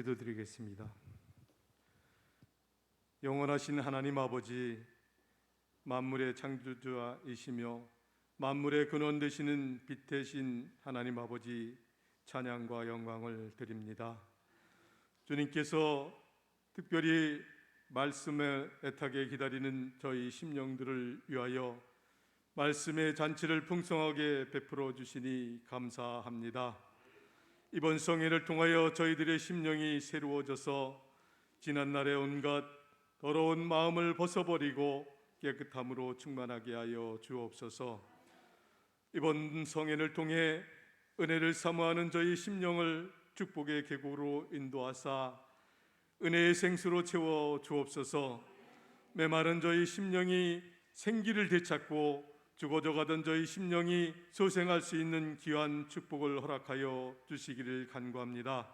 기도드리겠습니다. 영원하신 하나님 아버지, 만물의 창조주이시며 만물의 근원 되시는 빛 되신 하나님 아버지, 찬양과 영광을 드립니다. 주님께서 특별히 말씀의 애타게 기다리는 저희 심령들을 위하여 말씀의 잔치를 풍성하게 베풀어 주시니 감사합니다. 이번 성회를 통하여 저희들의 심령이 새로워져서 지난날의 온갖 더러운 마음을 벗어버리고 깨끗함으로 충만하게 하여 주옵소서. 이번 성회를 통해 은혜를 사모하는 저희 심령을 축복의 계곡으로 인도하사 은혜의 생수로 채워 주옵소서. 메마른 저희 심령이 생기를 되찾고 죽어져 가던 저희 심령이 소생할 수 있는 귀한 축복을 허락하여 주시기를 간구합니다.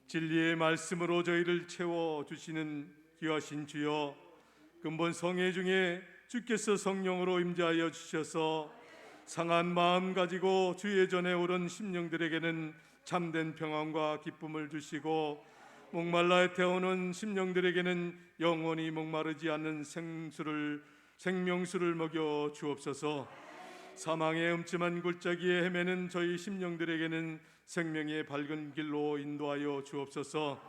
진리의 말씀으로 저희를 채워 주시는 귀하신 주여, 근본 성회 중에 주께서 성령으로 임재하여 주셔서 상한 마음 가지고 주의 전에 오른 심령들에게는 참된 평안과 기쁨을 주시고, 목말라 태우는 심령들에게는 영원히 목마르지 않는 생명수를 먹여 주옵소서. 사망의 음침한 골짜기에 헤매는 저희 심령들에게는 생명의 밝은 길로 인도하여 주옵소서.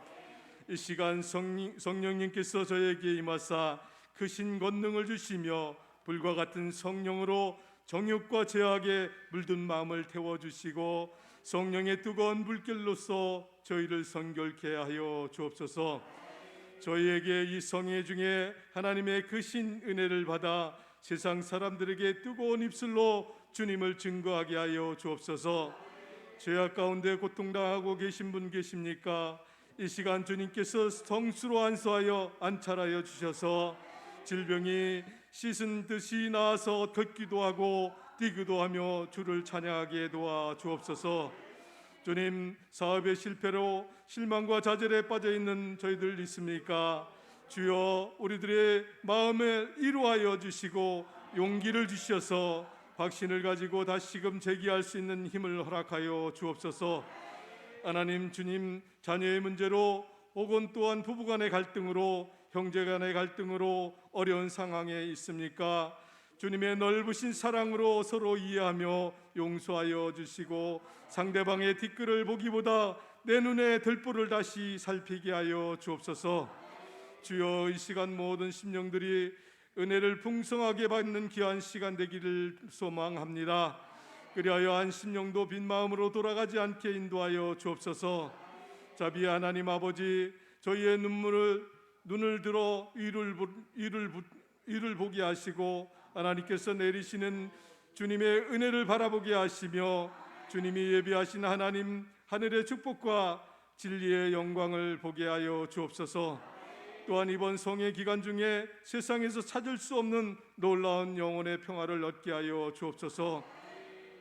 이 시간 성령님께서 저에게 임하사 크신 권능을 주시며 불과 같은 성령으로 정욕과 죄악에 물든 마음을 태워주시고 성령의 뜨거운 불길로서 저희를 성결케 하여 주옵소서. 저희에게 이 성회 중에 하나님의 크신 은혜를 받아 세상 사람들에게 뜨거운 입술로 주님을 증거하게 하여 주옵소서. 죄악 가운데 고통당하고 계신 분 계십니까? 이 시간 주님께서 성수로 안수하여 안찰하여 주셔서 질병이 씻은 듯이 나아서 걷기도 하고 뛰기도 하며 주를 찬양하게 도와 주옵소서. 주님, 사업의 실패로 실망과 좌절에 빠져있는 저희들 있습니까? 주여, 우리들의 마음을 이루하여 주시고 용기를 주셔서 확신을 가지고 다시금 재기할 수 있는 힘을 허락하여 주옵소서. 하나님, 주님, 자녀의 문제로 혹은 또한 부부간의 갈등으로 형제간의 갈등으로 어려운 상황에 있습니까? 주님의 넓으신 사랑으로 서로 이해하며 용서하여 주시고 상대방의 뒷글을 보기보다 내 눈에 들보를 다시 살피게 하여 주옵소서. 주여, 이 시간 모든 심령들이 은혜를 풍성하게 받는 귀한 시간 되기를 소망합니다. 그리하여 한 심령도 빈 마음으로 돌아가지 않게 인도하여 주옵소서. 자비의 하나님 아버지, 저희의 눈을 들어 위를 보게 하시고 하나님께서 내리시는 주님의 은혜를 바라보게 하시며 주님이 예비하신 하나님 하늘의 축복과 진리의 영광을 보게 하여 주옵소서. 또한 이번 성회 기간 중에 세상에서 찾을 수 없는 놀라운 영혼의 평화를 얻게 하여 주옵소서.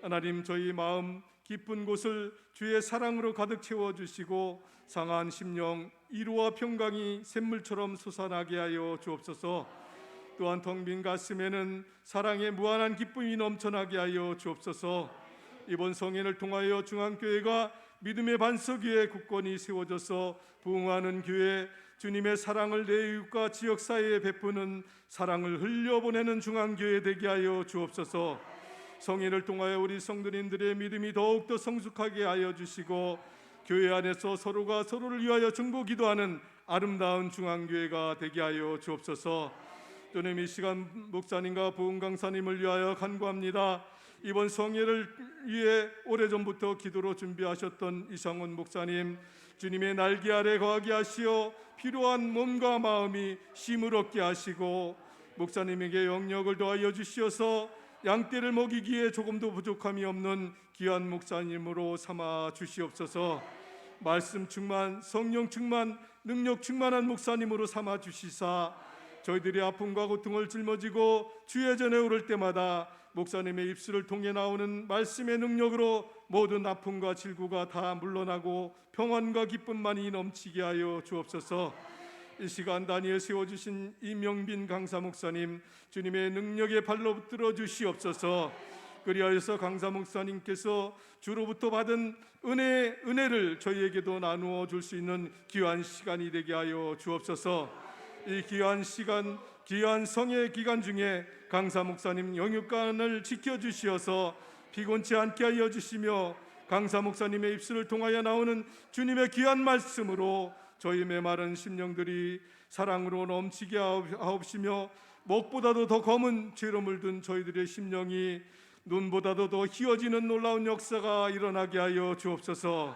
하나님, 저희 마음 깊은 곳을 주의 사랑으로 가득 채워주시고 상한 심령 위로와 평강이 샘물처럼 솟아나게 하여 주옵소서. 또한 텅 빈 가슴에는 사랑의 무한한 기쁨이 넘쳐나게 하여 주옵소서. 이번 성회를 통하여 중앙교회가 믿음의 반석 위에 굳건히 세워져서 부흥하는 교회, 주님의 사랑을 내 이웃과 지역사회에 베푸는 사랑을 흘려보내는 중앙교회 되게 하여 주옵소서. 성회를 통하여 우리 성도님들의 믿음이 더욱더 성숙하게 하여 주시고 교회 안에서 서로가 서로를 위하여 중보 기도하는 아름다운 중앙교회가 되게 하여 주옵소서. 주님, 이 시간 목사님과 부흥 강사님을 위하여 간구합니다. 이번 성회를 위해 오래전부터 기도로 준비하셨던 이상훈 목사님, 주님의 날개 아래 거하게 하시어 필요한 몸과 마음이 쉼을 얻게 하시고 목사님에게 영역을 더하여 주시어서 양떼를 먹이기에 조금도 부족함이 없는 귀한 목사님으로 삼아 주시옵소서. 말씀 충만, 성령 충만, 능력 충만한 목사님으로 삼아 주시사 저희들이 아픔과 고통을 짊어지고 주의 전에 오를 때마다 목사님의 입술을 통해 나오는 말씀의 능력으로 모든 아픔과 질구가 다 물러나고 평안과 기쁨만이 넘치게 하여 주옵소서. 이 시간 단위에 세워주신 이명빈 강사 목사님, 주님의 능력의 발로 붙들어 주시옵소서. 그리하여서 강사 목사님께서 주로부터 받은 은혜를 저희에게도 나누어 줄 수 있는 귀한 시간이 되게 하여 주옵소서. 이 귀한 시간, 귀한 성의 기간 중에 강사 목사님 영육간을 지켜주시어서 피곤치 않게 하여 주시며 강사 목사님의 입술을 통하여 나오는 주님의 귀한 말씀으로 저희 메마른 심령들이 사랑으로 넘치게 하옵시며 목보다도 더 검은 죄로 물든 저희들의 심령이 눈보다도 더 희어지는 놀라운 역사가 일어나게 하여 주옵소서.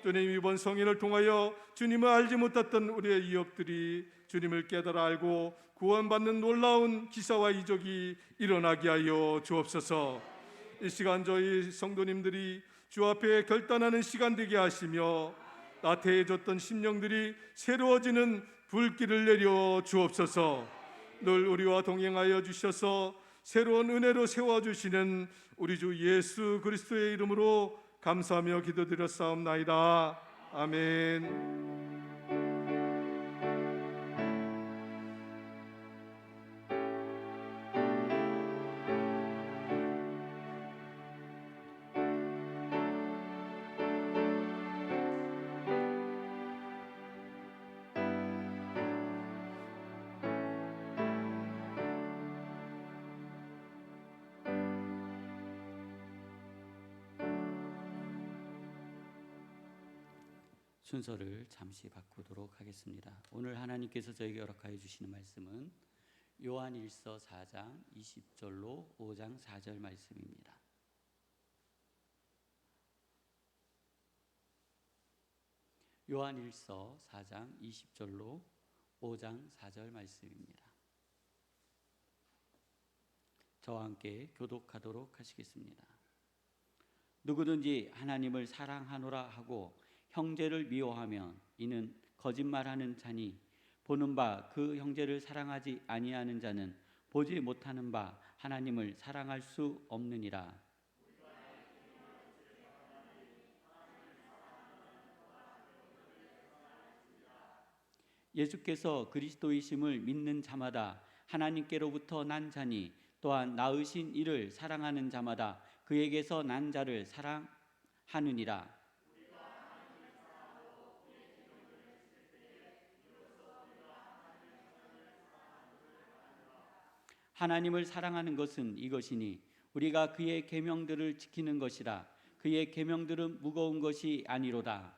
주님, 이번 성인을 통하여 주님을 알지 못했던 우리의 이업들이 주님을 깨달아 알고 구원받는 놀라운 기사와 이적이 일어나게 하여 주옵소서. 이 시간 저희 성도님들이 주 앞에 결단하는 시간 되게 하시며 나태해졌던 심령들이 새로워지는 불길을 내려 주옵소서. 늘 우리와 동행하여 주셔서 새로운 은혜로 세워주시는 우리 주 예수 그리스도의 이름으로 감사하며 기도드렸사옵나이다. 아멘. 순서를 잠시 바꾸도록 하겠습니다. 오늘 하나님께서 저에게 허락하여 주시는 말씀은 요한일서 4장 20절로 5장 4절 말씀입니다. 요한일서 4장 20절로 5장 4절 말씀입니다. 저와 함께 교독하도록 하시겠습니다. 누구든지 하나님을 사랑하노라 하고 형제를 미워하면 이는 거짓말하는 자니 보는 바 그 형제를 사랑하지 아니하는 자는 보지 못하는 바 하나님을 사랑할 수 없느니라. 예수께서 그리스도이심을 믿는 자마다 하나님께로부터 난 자니 또한 낳으신 이를 사랑하는 자마다 그에게서 난 자를 사랑하느니라. 하나님을 사랑하는 것은 이것이니 우리가 그의 계명들을 지키는 것이라. 그의 계명들은 무거운 것이 아니로다.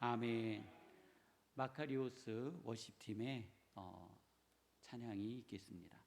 아멘. 마카리오스 워십팀의 찬양이 있겠습니다.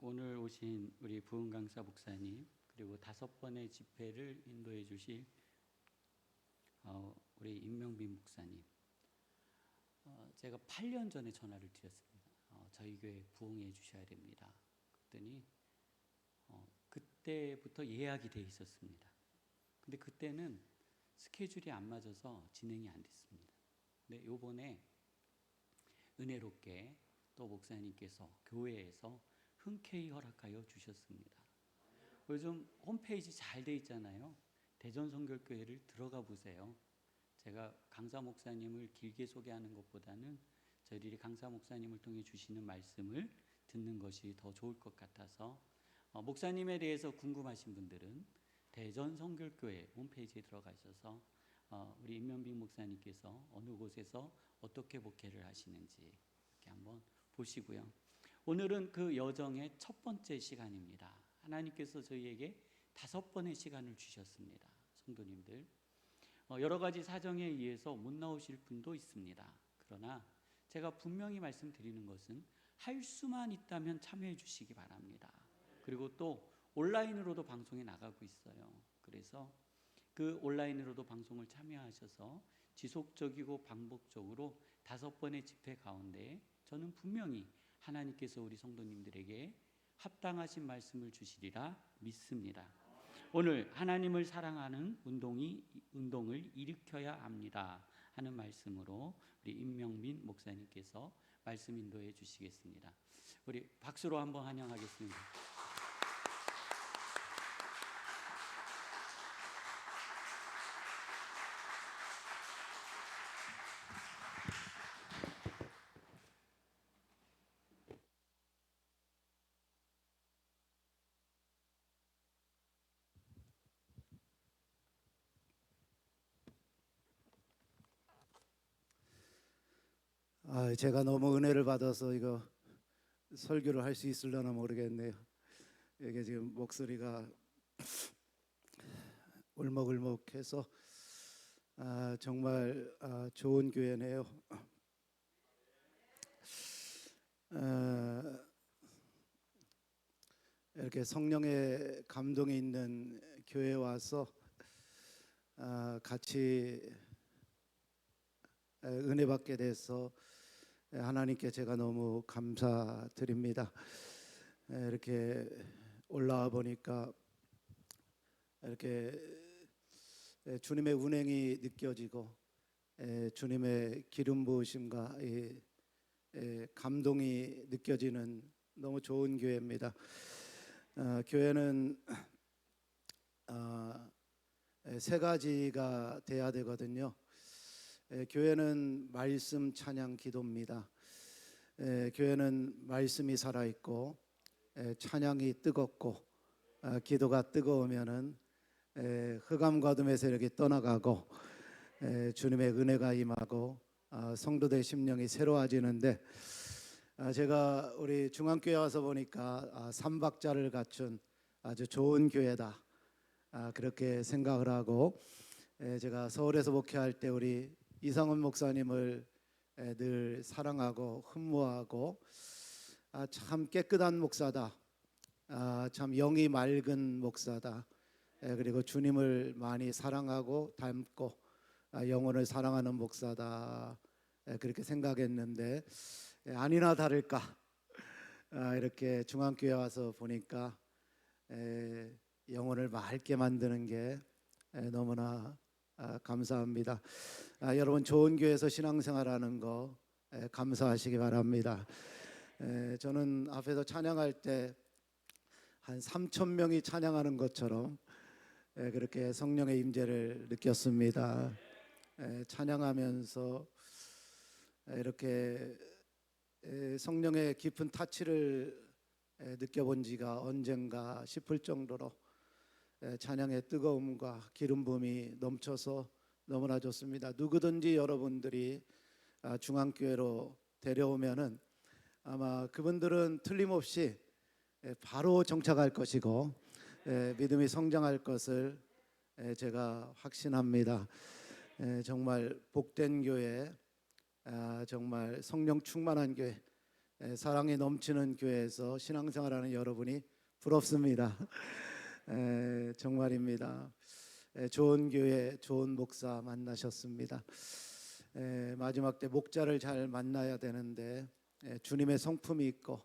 오늘 오신 우리 부흥 강사 목사님, 그리고 5번의 집회를 인도해 주실 우리 임명빈 목사님, 제가 8년 전에 전화를 드렸습니다. 저희 교회 부흥해 주셔야 됩니다. 그랬더니 그때부터 예약이 돼 있었습니다. 근데 그때는 스케줄이 안 맞아서 진행이 안 됐습니다. 근데 요번에 은혜롭게 또 목사님께서 교회에서 흔쾌히 허락하여 주셨습니다. 요즘 홈페이지 잘 돼 있잖아요. 대전성결교회를 들어가 보세요. 제가 강사 목사님을 길게 소개하는 것보다는 저희들이 강사 목사님을 통해 주시는 말씀을 듣는 것이 더 좋을 것 같아서 목사님에 대해서 궁금하신 분들은 대전성결교회 홈페이지에 들어가 있어서 우리 임명빈 목사님께서 어느 곳에서 어떻게 목회를 하시는지 이렇게 한번 보시고요. 오늘은 그 여정의 첫 번째 시간입니다. 하나님께서 저희에게 5번의 시간을 주셨습니다. 성도님들, 여러 가지 사정에 의해서 못 나오실 분도 있습니다. 그러나 제가 분명히 말씀드리는 것은 할 수만 있다면 참여해 주시기 바랍니다. 그리고 또 온라인으로도 방송에 나가고 있어요. 그래서 그 온라인으로도 방송을 참여하셔서 지속적이고 반복적으로 5번의 집회 가운데 저는 분명히 하나님께서 우리 성도님들에게 합당하신 말씀을 주시리라 믿습니다. 오늘 하나님을 사랑하는 운동을 일으켜야 합니다 하는 말씀으로 우리 임명빈 목사님께서 말씀 인도해 주시겠습니다. 우리 박수로 한번 환영하겠습니다. 제가 너무 은혜를 받아서 이거 설교를 할 수 있을려나 모르겠네요. 이게 지금 목소리가 울먹울먹해서 정말 좋은 교회네요. 이렇게 성령의 감동이 있는 교회에 와서 같이 은혜 받게 돼서 하나님께 제가 너무 감사드립니다. 이렇게 올라와 보니까 이렇게 주님의 운행이 느껴지고 주님의 기름 부으심과 감동이 느껴지는 너무 좋은 교회입니다. 교회는 세 가지가 돼야 되거든요. 교회는 말씀, 찬양, 기도입니다. 교회는 말씀이 살아있고 찬양이 뜨겁고 기도가 뜨거우면은 흑암 과둠에서 이렇게 떠나가고 주님의 은혜가 임하고 성도들 심령이 새로워지는데, 제가 우리 중앙교회 와서 보니까 삼박자를 갖춘 아주 좋은 교회다, 그렇게 생각을 하고, 제가 서울에서 목회할 때 우리 이상훈 목사님을 늘 사랑하고 흠모하고, 참 깨끗한 목사다, 참 영이 맑은 목사다, 그리고 주님을 많이 사랑하고 닮고 영혼을 사랑하는 목사다, 그렇게 생각했는데 아니나 다를까 이렇게 중앙교회 와서 보니까 영혼을 맑게 만드는 게 너무나 감사합니다. 여러분 좋은 교회에서 신앙생활하는 거 감사하시기 바랍니다. 저는 앞에서 찬양할 때 한 3,000명이 찬양하는 것처럼 그렇게 성령의 임재를 느꼈습니다. 찬양하면서 이렇게 성령의 깊은 타치를 느껴본 지가 언젠가 싶을 정도로 찬양의 뜨거움과 기름 부음이 넘쳐서 너무나 좋습니다. 누구든지 여러분들이 중앙교회로 데려오면은 아마 그분들은 틀림없이 바로 정착할 것이고 믿음이 성장할 것을 제가 확신합니다. 정말 복된 교회, 정말 성령 충만한 교회, 사랑이 넘치는 교회에서 신앙생활하는 여러분이 부럽습니다. 정말입니다. 좋은 교회, 좋은 목사 만나셨습니다. 마지막 때 목자를 잘 만나야 되는데 주님의 성품이 있고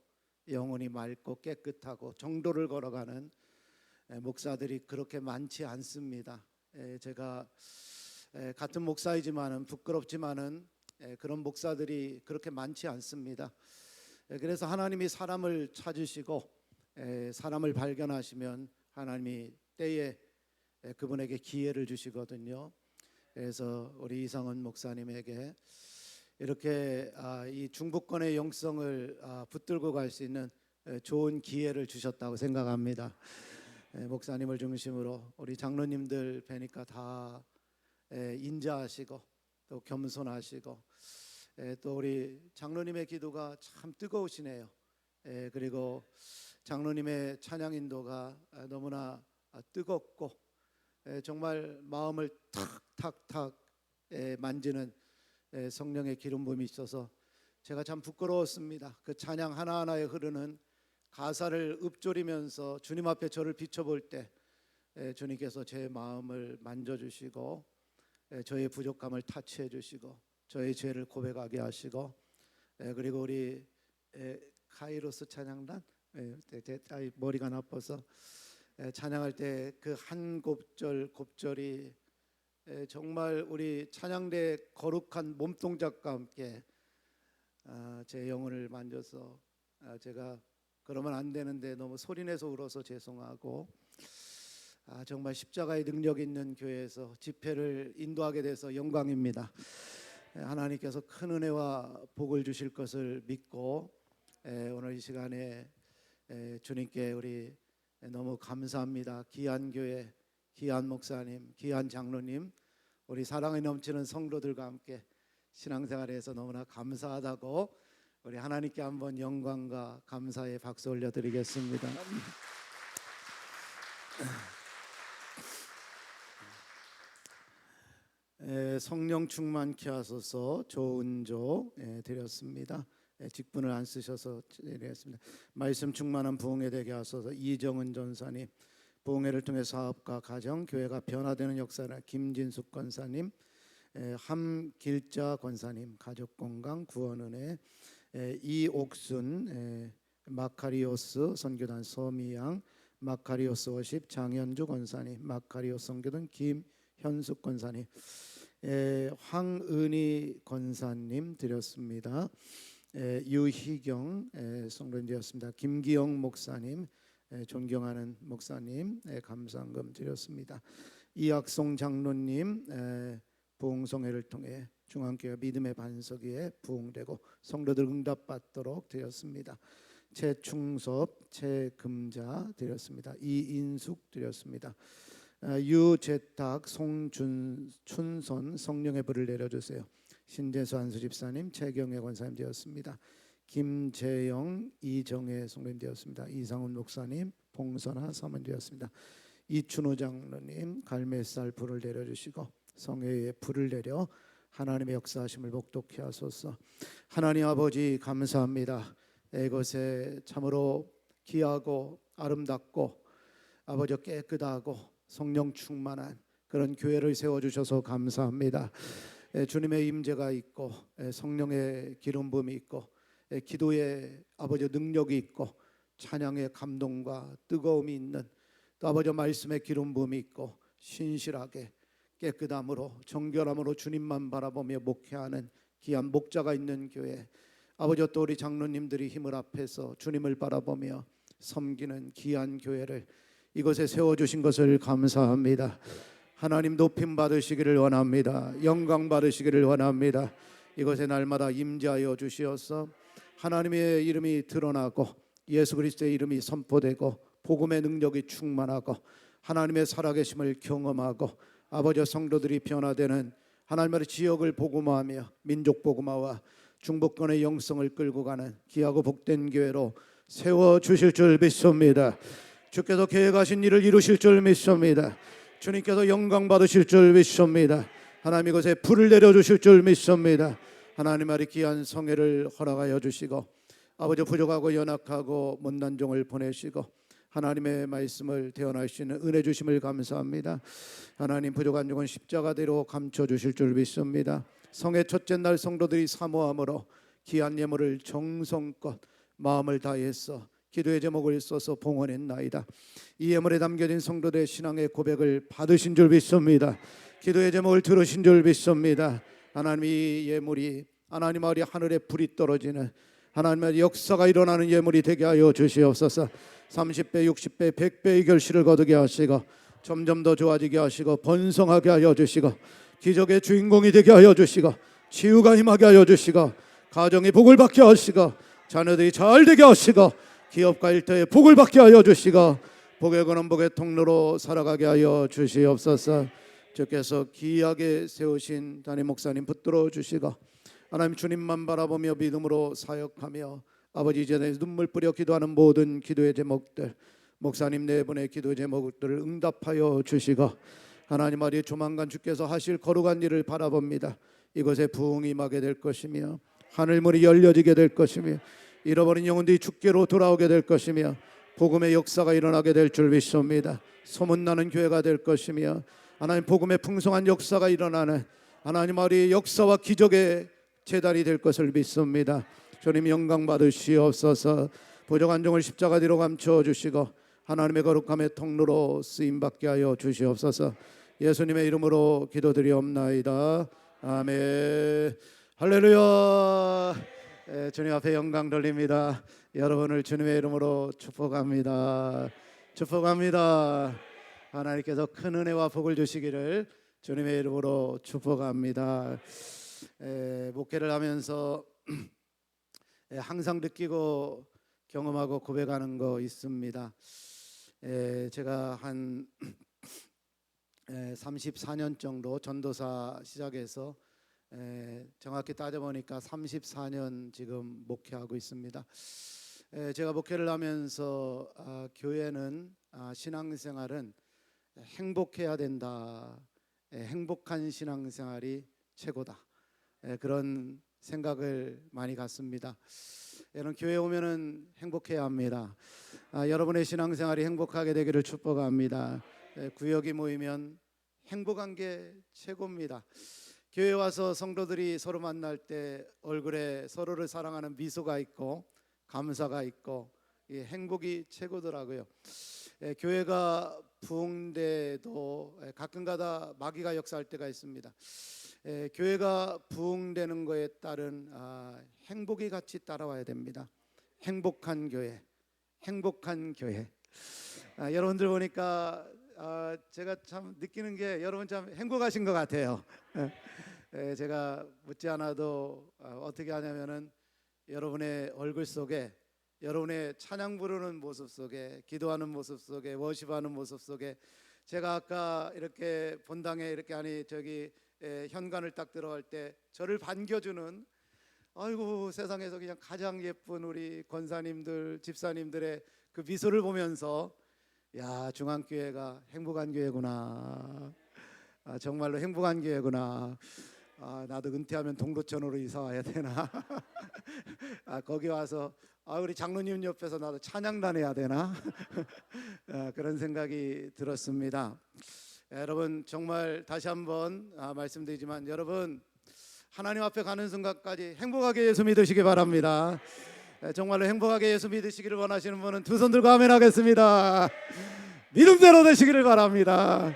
영혼이 맑고 깨끗하고 정도를 걸어가는 목사들이 그렇게 많지 않습니다. 제가 같은 목사이지만은 부끄럽지만은 그런 목사들이 그렇게 많지 않습니다. 그래서 하나님이 사람을 찾으시고 사람을 발견하시면 하나님이 때에 그분에게 기회를 주시거든요. 그래서 우리 이상원 목사님에게 이렇게 이 중부권의 영성을 붙들고 갈 수 있는 좋은 기회를 주셨다고 생각합니다. 목사님을 중심으로 우리 장로님들 뵈니까 다 인자하시고 또 겸손하시고 또 우리 장로님의 기도가 참 뜨거우시네요. 그리고 장로님의 찬양 인도가 너무나 뜨겁고 정말 마음을 탁탁탁 만지는 성령의 기름 부음이 있어서 제가 참 부끄러웠습니다. 그 찬양 하나하나에 흐르는 가사를 읊조리면서 주님 앞에 저를 비춰볼 때 주님께서 제 마음을 만져주시고 저의 부족함을 타치해 주시고 저의 죄를 고백하게 하시고 그리고 우리 카이로스 찬양단 머리가 나빠서 찬양할 때 그 한 곱절이 정말 우리 찬양대 거룩한 몸동작과 함께 제 영혼을 만져서 제가 그러면 안 되는데 너무 소리내서 울어서 죄송하고 정말 십자가의 능력 있는 교회에서 집회를 인도하게 돼서 영광입니다. 하나님께서 큰 은혜와 복을 주실 것을 믿고 오늘 이 시간에 주님께 우리 너무 감사합니다. 귀한 교회, 귀한 목사님, 귀한 장로님, 우리 사랑이 넘치는 성도들과 함께 신앙생활에서 너무나 감사하다고 우리 하나님께 한번 영광과 감사의 박수 올려드리겠습니다. 성령 충만케 하소서 조은조 드렸습니다. 직분을 안 쓰셔서 드렸습니다. 말씀 충만한 부흥회 되게 하소서 이정은 전사님, 부흥회를 통해 사업과 가정, 교회가 변화되는 역사를 김진숙 권사님, 함길자 권사님, 가족 건강 구원은혜, 이옥순, 마카리오스 선교단 서미양, 마카리오스 워십 장현주 권사님, 마카리오스 선교단 김현숙 권사님, 황은희 권사님 드렸습니다. 유희경 성도님 드렸습니다. 김기영 목사님, 존경하는 목사님 감사한금 드렸습니다. 이학송 장로님 부흥성회를 통해 중앙교회 믿음의 반석 위에 부흥되고 성도들 응답받도록 드렸습니다. 최충섭, 최금자 드렸습니다. 이인숙 드렸습니다. 유재탁, 송춘선 성령의 불을 내려주세요. 신재수 안수 집사님, 최경애 권사님 되었습니다. 김재영, 이정혜 성도님 되었습니다. 이상훈 목사님, 봉선아 사모님 되었습니다. 이춘호 장로님, 갈매살 불을 내려주시고 성회에 불을 내려 하나님의 역사하심을 목독케 하소서. 하나님 아버지 감사합니다. 이곳에 참으로 귀하고 아름답고 아버지 깨끗하고 성령 충만한 그런 교회를 세워주셔서 감사합니다. 주님의 임재가 있고 성령의 기름 부음이 있고 기도의 아버지 능력이 있고 찬양의 감동과 뜨거움이 있는 또 아버지 말씀의 기름 부음이 있고 신실하게 깨끗함으로 정결함으로 주님만 바라보며 목회하는 귀한 목자가 있는 교회, 아버지 또 우리 장로님들이 힘을 합해서 주님을 바라보며 섬기는 귀한 교회를 이곳에 세워주신 것을 감사합니다. 하나님 높임 받으시기를 원합니다. 영광 받으시기를 원합니다. 이곳에 날마다 임재하여 주시어서 하나님의 이름이 드러나고 예수 그리스도의 이름이 선포되고 복음의 능력이 충만하고 하나님의 살아계심을 경험하고 아버지 성도들이 변화되는 하나님의 지역을 복음화하며 민족 복음화와 중복권의 영성을 끌고 가는 귀하고 복된 교회로 세워주실 줄 믿습니다. 주께서 계획하신 일을 이루실 줄 믿습니다. 주님께서 영광 받으실 줄 믿습니다. 하나님 이곳에 불을 내려주실 줄 믿습니다. 하나님 아리 귀한 성회를 허락하여 주시고 아버지 부족하고 연약하고 못난 종을 보내시고 하나님의 말씀을 대언하시는 은혜 주심을 감사합니다. 하나님 부족한 종은 십자가대로 감춰주실 줄 믿습니다. 성의 첫째 날 성도들이 사모함으로 귀한 예물을 정성껏 마음을 다해서 기도의 제목을 써서 봉헌했나이다. 이 예물에 담겨진 성도들의 신앙의 고백을 받으신 줄 믿습니다. 기도의 제목을 들으신 줄 믿습니다. 하나님 이 예물이 하나님 아버지 하늘에 불이 떨어지는 하나님의 역사가 일어나는 예물이 되게 하여 주시옵소서. 30배, 60배, 100배의 결실을 거두게 하시고 점점 더 좋아지게 하시고 번성하게 하여 주시고 기적의 주인공이 되게 하여 주시고 치유가 임하게 하여 주시고 가정이 복을 받게 하시고 자녀들이 잘 되게 하시고 기업과 일터에 복을 받게 하여 주시고 복의 근원 복의 통로로 살아가게 하여 주시옵소서. 주께서 귀하게 세우신 담임 목사님 붙들어 주시고 하나님 주님만 바라보며 믿음으로 사역하며 아버지 전에 눈물 뿌려 기도하는 모든 기도의 제목들 목사님 네 분의 기도의 제목들을 응답하여 주시고 하나님 아버지 조만간 주께서 하실 거룩한 일을 바라봅니다. 이곳에 부흥이 임하게 될 것이며 하늘문이 열려지게 될 것이며 잃어버린 영혼들이 주께로 돌아오게 될 것이며 복음의 역사가 일어나게 될 줄 믿습니다. 소문나는 교회가 될 것이며 하나님 복음의 풍성한 역사가 일어나는 하나님 아버지 역사와 기적의 제단이 될 것을 믿습니다. 주님 영광 받으시옵소서. 부족한 종을 십자가 뒤로 감춰주시고 하나님의 거룩함의 통로로 쓰임받게 하여 주시옵소서. 예수님의 이름으로 기도드리옵나이다. 아멘. 할렐루야. 주님 앞에 영광 돌립니다. 여러분을 주님의 이름으로 축복합니다. 축복합니다. 하나님께서 큰 은혜와 복을 주시기를 주님의 이름으로 축복합니다. 목회를 하면서 항상 느끼고 경험하고 고백하는 거 있습니다. 제가 한 34년 정도 전도사 시작해서 정확히 따져보니까 34년 지금 목회하고 있습니다. 제가 목회를 하면서 교회는 신앙생활은 행복해야 된다. 행복한 신앙생활이 최고다. 그런 생각을 많이 갖습니다. 여러분 교회 오면은 행복해야 합니다. 여러분의 신앙생활이 행복하게 되기를 축복합니다. 구역이 모이면 행복한 게 최고입니다. 교회 와서 성도들이 서로 만날 때 얼굴에 서로를 사랑하는 미소가 있고 감사가 있고 행복이 최고더라고요. 교회가 부흥돼도 가끔가다 마귀가 역사할 때가 있습니다. 교회가 부흥되는 것에 따른 행복이 같이 따라와야 됩니다. 행복한 교회, 행복한 교회. 여러분들 보니까 제가 참 느끼는 게 여러분 참 행복하신 것 같아요. 제가 묻지 않아도 어떻게 하냐면은 여러분의 얼굴 속에 여러분의 찬양 부르는 모습 속에 기도하는 모습 속에 워십하는 모습 속에 제가 아까 이렇게 본당에 이렇게 아니 저기 현관을 딱 들어갈 때 저를 반겨주는 아이고 세상에서 그냥 가장 예쁜 우리 권사님들 집사님들의 그 미소를 보면서 야 중앙교회가 행복한 교회구나. 정말로 행복한 교회구나. 나도 은퇴하면 동도천으로 이사 와야 되나? 거기 와서 우리 장로님 옆에서 나도 찬양단 해야 되나? 그런 생각이 들었습니다. 여러분 정말 다시 한번 말씀드리지만 여러분 하나님 앞에 가는 순간까지 행복하게 예수 믿으시기 바랍니다. 정말로 행복하게 예수 믿으시기를 원하시는 분은 두 손 들고 아멘 하겠습니다. 믿음대로 되시기를 바랍니다.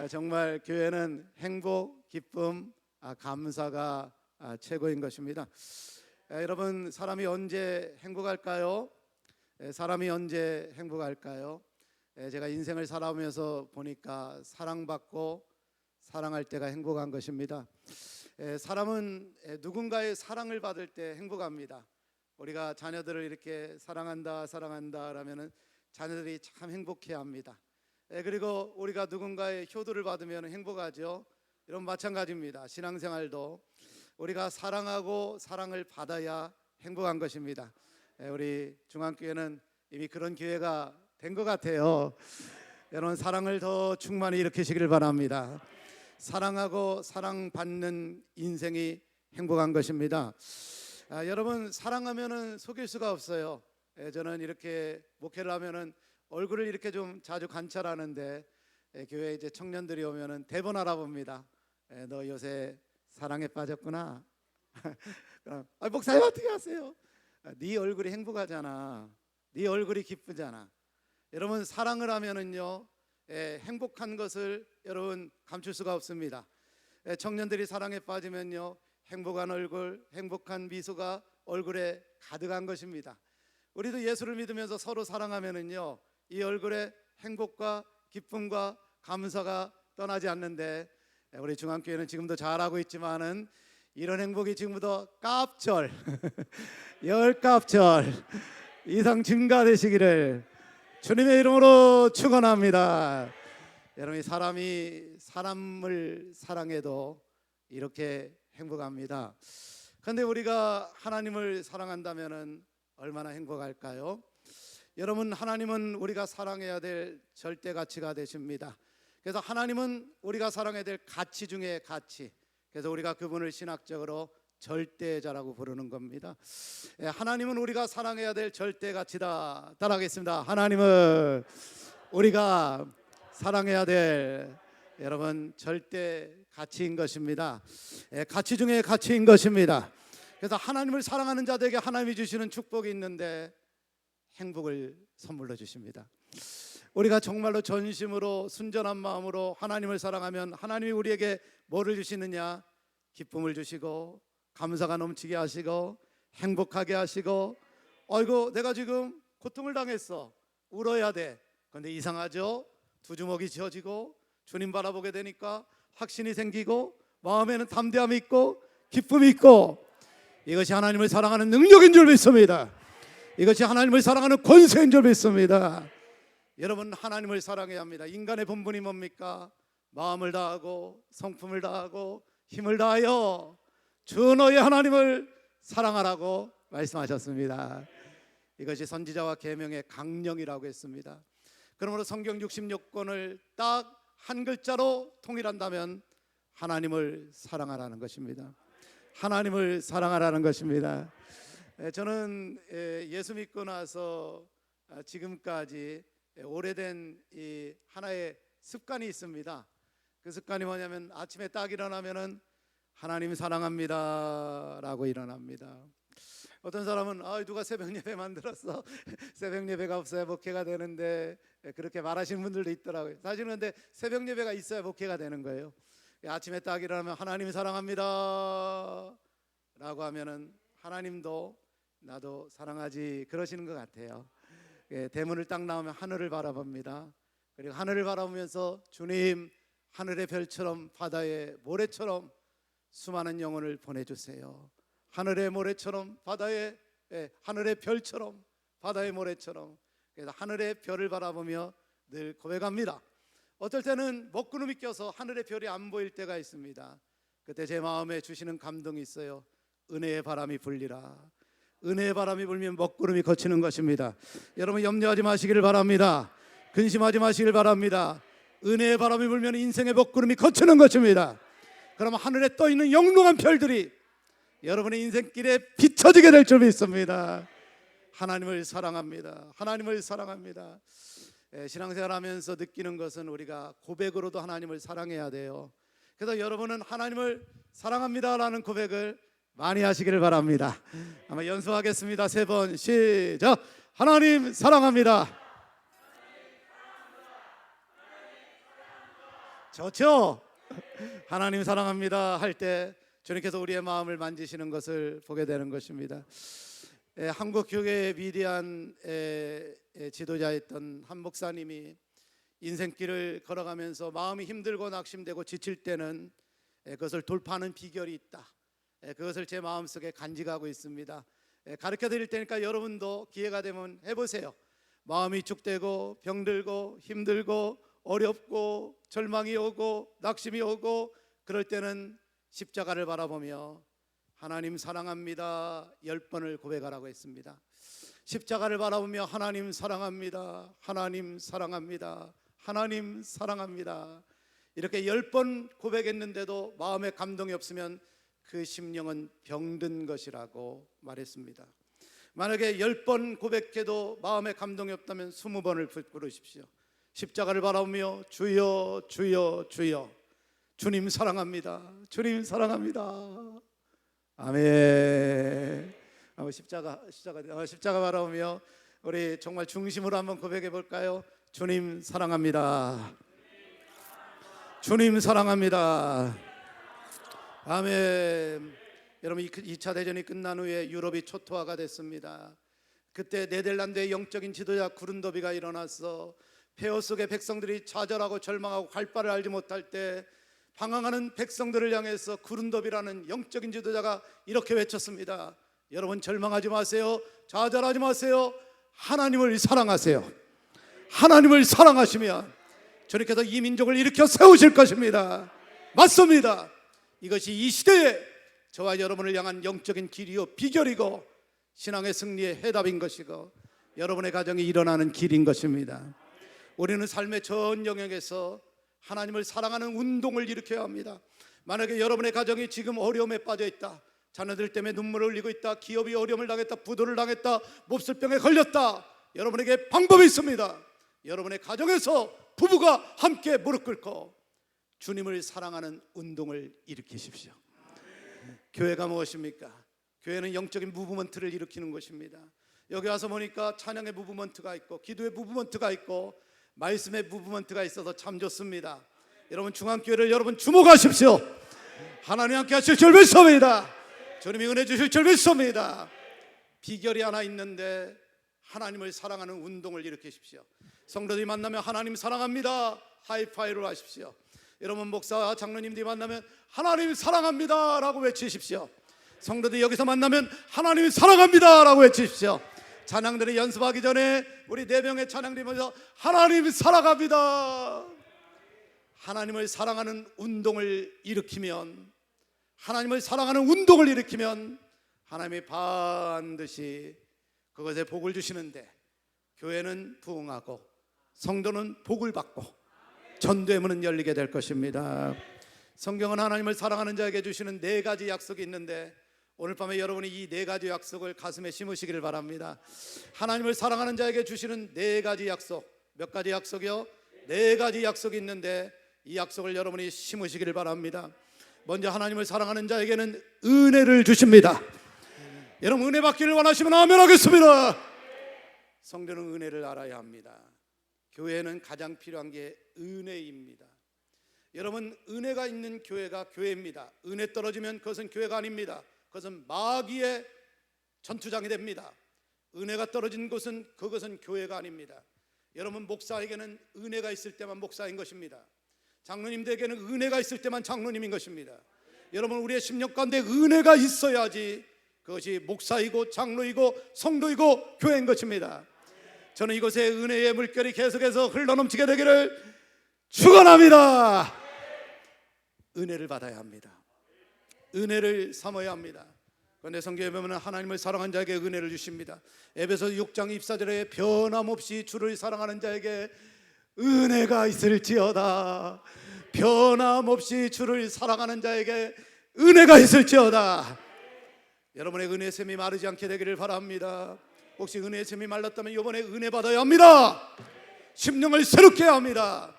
정말 교회는 행복, 기쁨, 감사가 최고인 것입니다. 여러분 사람이 언제 행복할까요? 사람이 언제 행복할까요? 제가 인생을 살아오면서 보니까 사랑받고 사랑할 때가 행복한 것입니다. 사람은 누군가의 사랑을 받을 때 행복합니다. 우리가 자녀들을 이렇게 사랑한다 라면은 자녀들이 참 행복해합니다. 그리고 우리가 누군가의 효도를 받으면 행복하죠. 이런 마찬가지입니다. 신앙생활도 우리가 사랑하고 사랑을 받아야 행복한 것입니다. 우리 중앙교회는 이미 그런 교회가 된 것 같아요. 여러분 사랑을 더 충만히 일으키시기를 바랍니다. 사랑하고 사랑받는 인생이 행복한 것입니다. 여러분 사랑하면은 속일 수가 없어요. 저는 이렇게 목회를 하면은 얼굴을 이렇게 좀 자주 관찰하는데 교회 이제 청년들이 오면은 대본 알아봅니다. 너 요새 사랑에 빠졌구나. 그럼 목사님 어떻게 하세요? 네 얼굴이 행복하잖아. 네 얼굴이 기쁘잖아. 여러분 사랑을 하면은요 행복한 것을 여러분 감출 수가 없습니다. 청년들이 사랑에 빠지면요 행복한 얼굴, 행복한 미소가 얼굴에 가득한 것입니다. 우리도 예수를 믿으면서 서로 사랑하면은요 이 얼굴에 행복과 기쁨과 감사가 떠나지 않는데 우리 중앙교회는 지금도 잘하고 있지만은 이런 행복이 지금부터 깝절 열 깝절 이상 증가되시기를 주님의 이름으로 축원합니다. 여러분 사람이 사람을 사랑해도 이렇게 행복합니다. 그런데 우리가 하나님을 사랑한다면은 얼마나 행복할까요? 여러분 하나님은 우리가 사랑해야 될 절대 가치가 되십니다. 그래서 하나님은 우리가 사랑해야 될 가치 중에 가치. 그래서 우리가 그분을 신학적으로 절대자라고 부르는 겁니다. 하나님은 우리가 사랑해야 될 절대 가치다. 따라하겠습니다. 하나님은 우리가 사랑해야 될 여러분 절대 가치인 것입니다. 가치 중에 가치인 것입니다. 그래서 하나님을 사랑하는 자들에게 하나님이 주시는 축복이 있는데 행복을 선물로 주십니다. 우리가 정말로 전심으로 순전한 마음으로 하나님을 사랑하면 하나님이 우리에게 뭐를 주시느냐? 기쁨을 주시고 감사가 넘치게 하시고 행복하게 하시고 어이구 내가 지금 고통을 당했어 울어야 돼. 그런데 이상하죠? 두 주먹이 쥐어지고 주님 바라보게 되니까 확신이 생기고 마음에는 담대함이 있고 기쁨이 있고 이것이 하나님을 사랑하는 능력인 줄 믿습니다. 이것이 하나님을 사랑하는 권세인 줄 믿습니다. 여러분 하나님을 사랑해야 합니다. 인간의 본분이 뭡니까? 마음을 다하고 성품을 다하고 힘을 다하여 주 너의 하나님을 사랑하라고 말씀하셨습니다. 이것이 선지자와 계명의 강령이라고 했습니다. 그러므로 성경 66권을 딱 한 글자로 통일한다면 하나님을 사랑하라는 것입니다. 하나님을 사랑하라는 것입니다. 저는 예수 믿고 나서 지금까지 오래된 이 하나의 습관이 있습니다. 그 습관이 뭐냐면 아침에 딱 일어나면은 하나님 사랑합니다 라고 일어납니다. 어떤 사람은 누가 새벽 예배 만들었어 새벽 예배가 없어야 목회가 되는데 그렇게 말하시는 분들도 있더라고요. 사실은 근데 새벽 예배가 있어야 목회가 되는 거예요. 아침에 딱 일어나면 하나님 사랑합니다 라고 하면은 하나님도 나도 사랑하지 그러시는 것 같아요. 대문을 딱 나오면 하늘을 바라봅니다. 그리고 하늘을 바라보면서 주님 하늘의 별처럼 바다의 모래처럼 수많은 영혼을 보내주세요. 하늘의 모래처럼 하늘의 별처럼 바다의 모래처럼. 그래서 하늘의 별을 바라보며 늘 고백합니다. 어떨 때는 먹구름이 껴서 하늘의 별이 안 보일 때가 있습니다. 그때 제 마음에 주시는 감동이 있어요. 은혜의 바람이 불리라. 은혜의 바람이 불면 먹구름이 거치는 것입니다. 여러분 염려하지 마시기를 바랍니다. 근심하지 마시기를 바랍니다. 은혜의 바람이 불면 인생의 먹구름이 거치는 것입니다. 그러면 하늘에 떠있는 영롱한 별들이 여러분의 인생길에 비춰지게 될 줄 믿습니다. 하나님을 사랑합니다. 하나님을 사랑합니다. 신앙생활하면서 느끼는 것은 우리가 고백으로도 하나님을 사랑해야 돼요. 그래서 여러분은 하나님을 사랑합니다라는 고백을 많이 하시기를 바랍니다. 한번 연습하겠습니다. 3번 시작. 하나님 사랑합니다. 좋죠? 하나님 사랑합니다 할 때 주님께서 우리의 마음을 만지시는 것을 보게 되는 것입니다. 한국 교회의 위대한 지도자였던 한 목사님이 인생길을 걸어가면서 마음이 힘들고 낙심되고 지칠 때는 그것을 돌파하는 비결이 있다. 그것을 제 마음속에 간직하고 있습니다. 가르쳐 드릴 테니까 여러분도 기회가 되면 해보세요. 마음이 축되고 병들고 힘들고 어렵고 절망이 오고 낙심이 오고 그럴 때는 십자가를 바라보며 하나님 사랑합니다 10번을 고백하라고 했습니다. 십자가를 바라보며 하나님 사랑합니다, 하나님 사랑합니다, 하나님 사랑합니다 이렇게 10번 고백했는데도 마음에 감동이 없으면 그 심령은 병든 것이라고 말했습니다. 만약에 10번 고백해도 마음에 감동이 없다면 20번을 부르십시오. 십자가를 바라보며 주여 주여 주여, 주님 사랑합니다, 주님 사랑합니다. 아멘. 십자가 바라보며 우리 정말 중심으로 한번 고백해 볼까요? 주님 사랑합니다, 주님 사랑합니다. 아멘. 여러분, 2차 대전이 끝난 후에 유럽이 초토화가 됐습니다. 그때 네덜란드의 영적인 지도자 구른도비가 일어나서 폐허 속의 백성들이 좌절하고 절망하고 갈 바를 알지 못할 때 방황하는 백성들을 향해서 구른도비라는 영적인 지도자가 이렇게 외쳤습니다. 여러분, 절망하지 마세요, 좌절하지 마세요, 하나님을 사랑하세요. 하나님을 사랑하시면 주님께서 이 민족을 일으켜 세우실 것입니다. 맞습니다. 이것이 이 시대에 저와 여러분을 향한 영적인 길이요 비결이고 신앙의 승리의 해답인 것이고 여러분의 가정이 일어나는 길인 것입니다. 우리는 삶의 전 영역에서 하나님을 사랑하는 운동을 일으켜야 합니다. 만약에 여러분의 가정이 지금 어려움에 빠져 있다, 자녀들 때문에 눈물을 흘리고 있다, 기업이 어려움을 당했다, 부도를 당했다, 몹쓸병에 걸렸다, 여러분에게 방법이 있습니다. 여러분의 가정에서 부부가 함께 무릎 꿇고 주님을 사랑하는 운동을 일으키십시오. 교회가 무엇입니까? 교회는 영적인 무브먼트를 일으키는 것입니다. 여기 와서 보니까 찬양의 무브먼트가 있고 기도의 무브먼트가 있고 말씀의 무브먼트가 있어서 참 좋습니다. 여러분, 중앙교회를 여러분 주목하십시오. 하나님 함께 하실 줄 믿습니다. 주님이 은혜 주실 줄 믿습니다. 비결이 하나 있는데 하나님을 사랑하는 운동을 일으키십시오. 성도들이 만나면 하나님 사랑합니다 하이파이를 하십시오. 여러분, 목사와 장로님들이 만나면 하나님 사랑합니다 라고 외치십시오. 성도들이 여기서 만나면 하나님 사랑합니다 라고 외치십시오. 찬양들이 연습하기 전에 우리 4명의 찬양들이 먼저 하나님 사랑합니다. 하나님을 사랑하는 운동을 일으키면, 하나님을 사랑하는 운동을 일으키면 하나님이 반드시 그것에 복을 주시는데, 교회는 부흥하고 성도는 복을 받고 전도의 문은 열리게 될 것입니다. 성경은 하나님을 사랑하는 자에게 주시는 4가지 약속이 있는데 오늘 밤에 여러분이 이 4가지 약속을 가슴에 심으시기를 바랍니다. 하나님을 사랑하는 자에게 주시는 4가지 약속. 몇 가지 약속이요? 4가지 약속이 있는데 이 약속을 여러분이 심으시기를 바랍니다. 먼저 하나님을 사랑하는 자에게는 은혜를 주십니다. 여러분, 은혜 받기를 원하시면 아멘 하겠습니다. 성도는 은혜를 알아야 합니다. 교회는 가장 필요한 게 은혜입니다. 여러분, 은혜가 있는 교회가 교회입니다. 은혜 떨어지면 그것은 교회가 아닙니다. 그것은 마귀의 전투장이 됩니다. 은혜가 떨어진 곳은 그것은 교회가 아닙니다. 여러분, 목사에게는 은혜가 있을 때만 목사인 것입니다. 장로님들에게는 은혜가 있을 때만 장로님인 것입니다. 여러분, 우리의 심령 가운데 은혜가 있어야지 그것이 목사이고 장로이고 성도이고 교회인 것입니다. 저는 이곳에 은혜의 물결이 계속해서 흘러넘치게 되기를 축원합니다. 은혜를 받아야 합니다. 은혜를 삼아야 합니다. 그런데 성경에 보면 하나님을 사랑하는 자에게 은혜를 주십니다. 에베소 6장 24절에 변함없이 주를 사랑하는 자에게 은혜가 있을지어다. 변함없이 주를 사랑하는 자에게 은혜가 있을지어다. 여러분의 은혜의 샘이 마르지 않게 되기를 바랍니다. 혹시 은혜의 샘이 말랐다면 이번에 은혜 받아야 합니다. 심령을 새롭게 해야 합니다.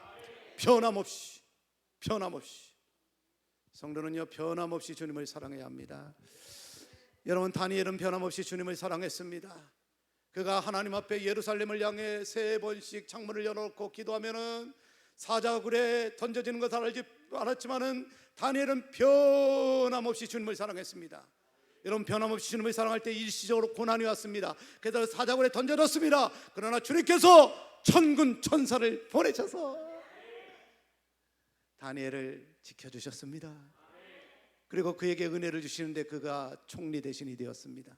변함없이, 변함없이. 성도는요, 변함없이 주님을 사랑해야 합니다. 여러분, 다니엘은 변함없이 주님을 사랑했습니다. 그가 하나님 앞에 예루살렘을 향해 3번씩 창문을 열어놓고 기도하면은 사자굴에 던져지는 것을 알지 않았지만은 다니엘은 변함없이 주님을 사랑했습니다. 여러분, 변함없이 주님을 사랑할 때 일시적으로 고난이 왔습니다. 그래서 사자굴에 던져졌습니다. 그러나 주님께서 천군 천사를 보내셔서 다니엘을 지켜주셨습니다. 그리고 그에게 은혜를 주시는데 그가 총리 대신이 되었습니다.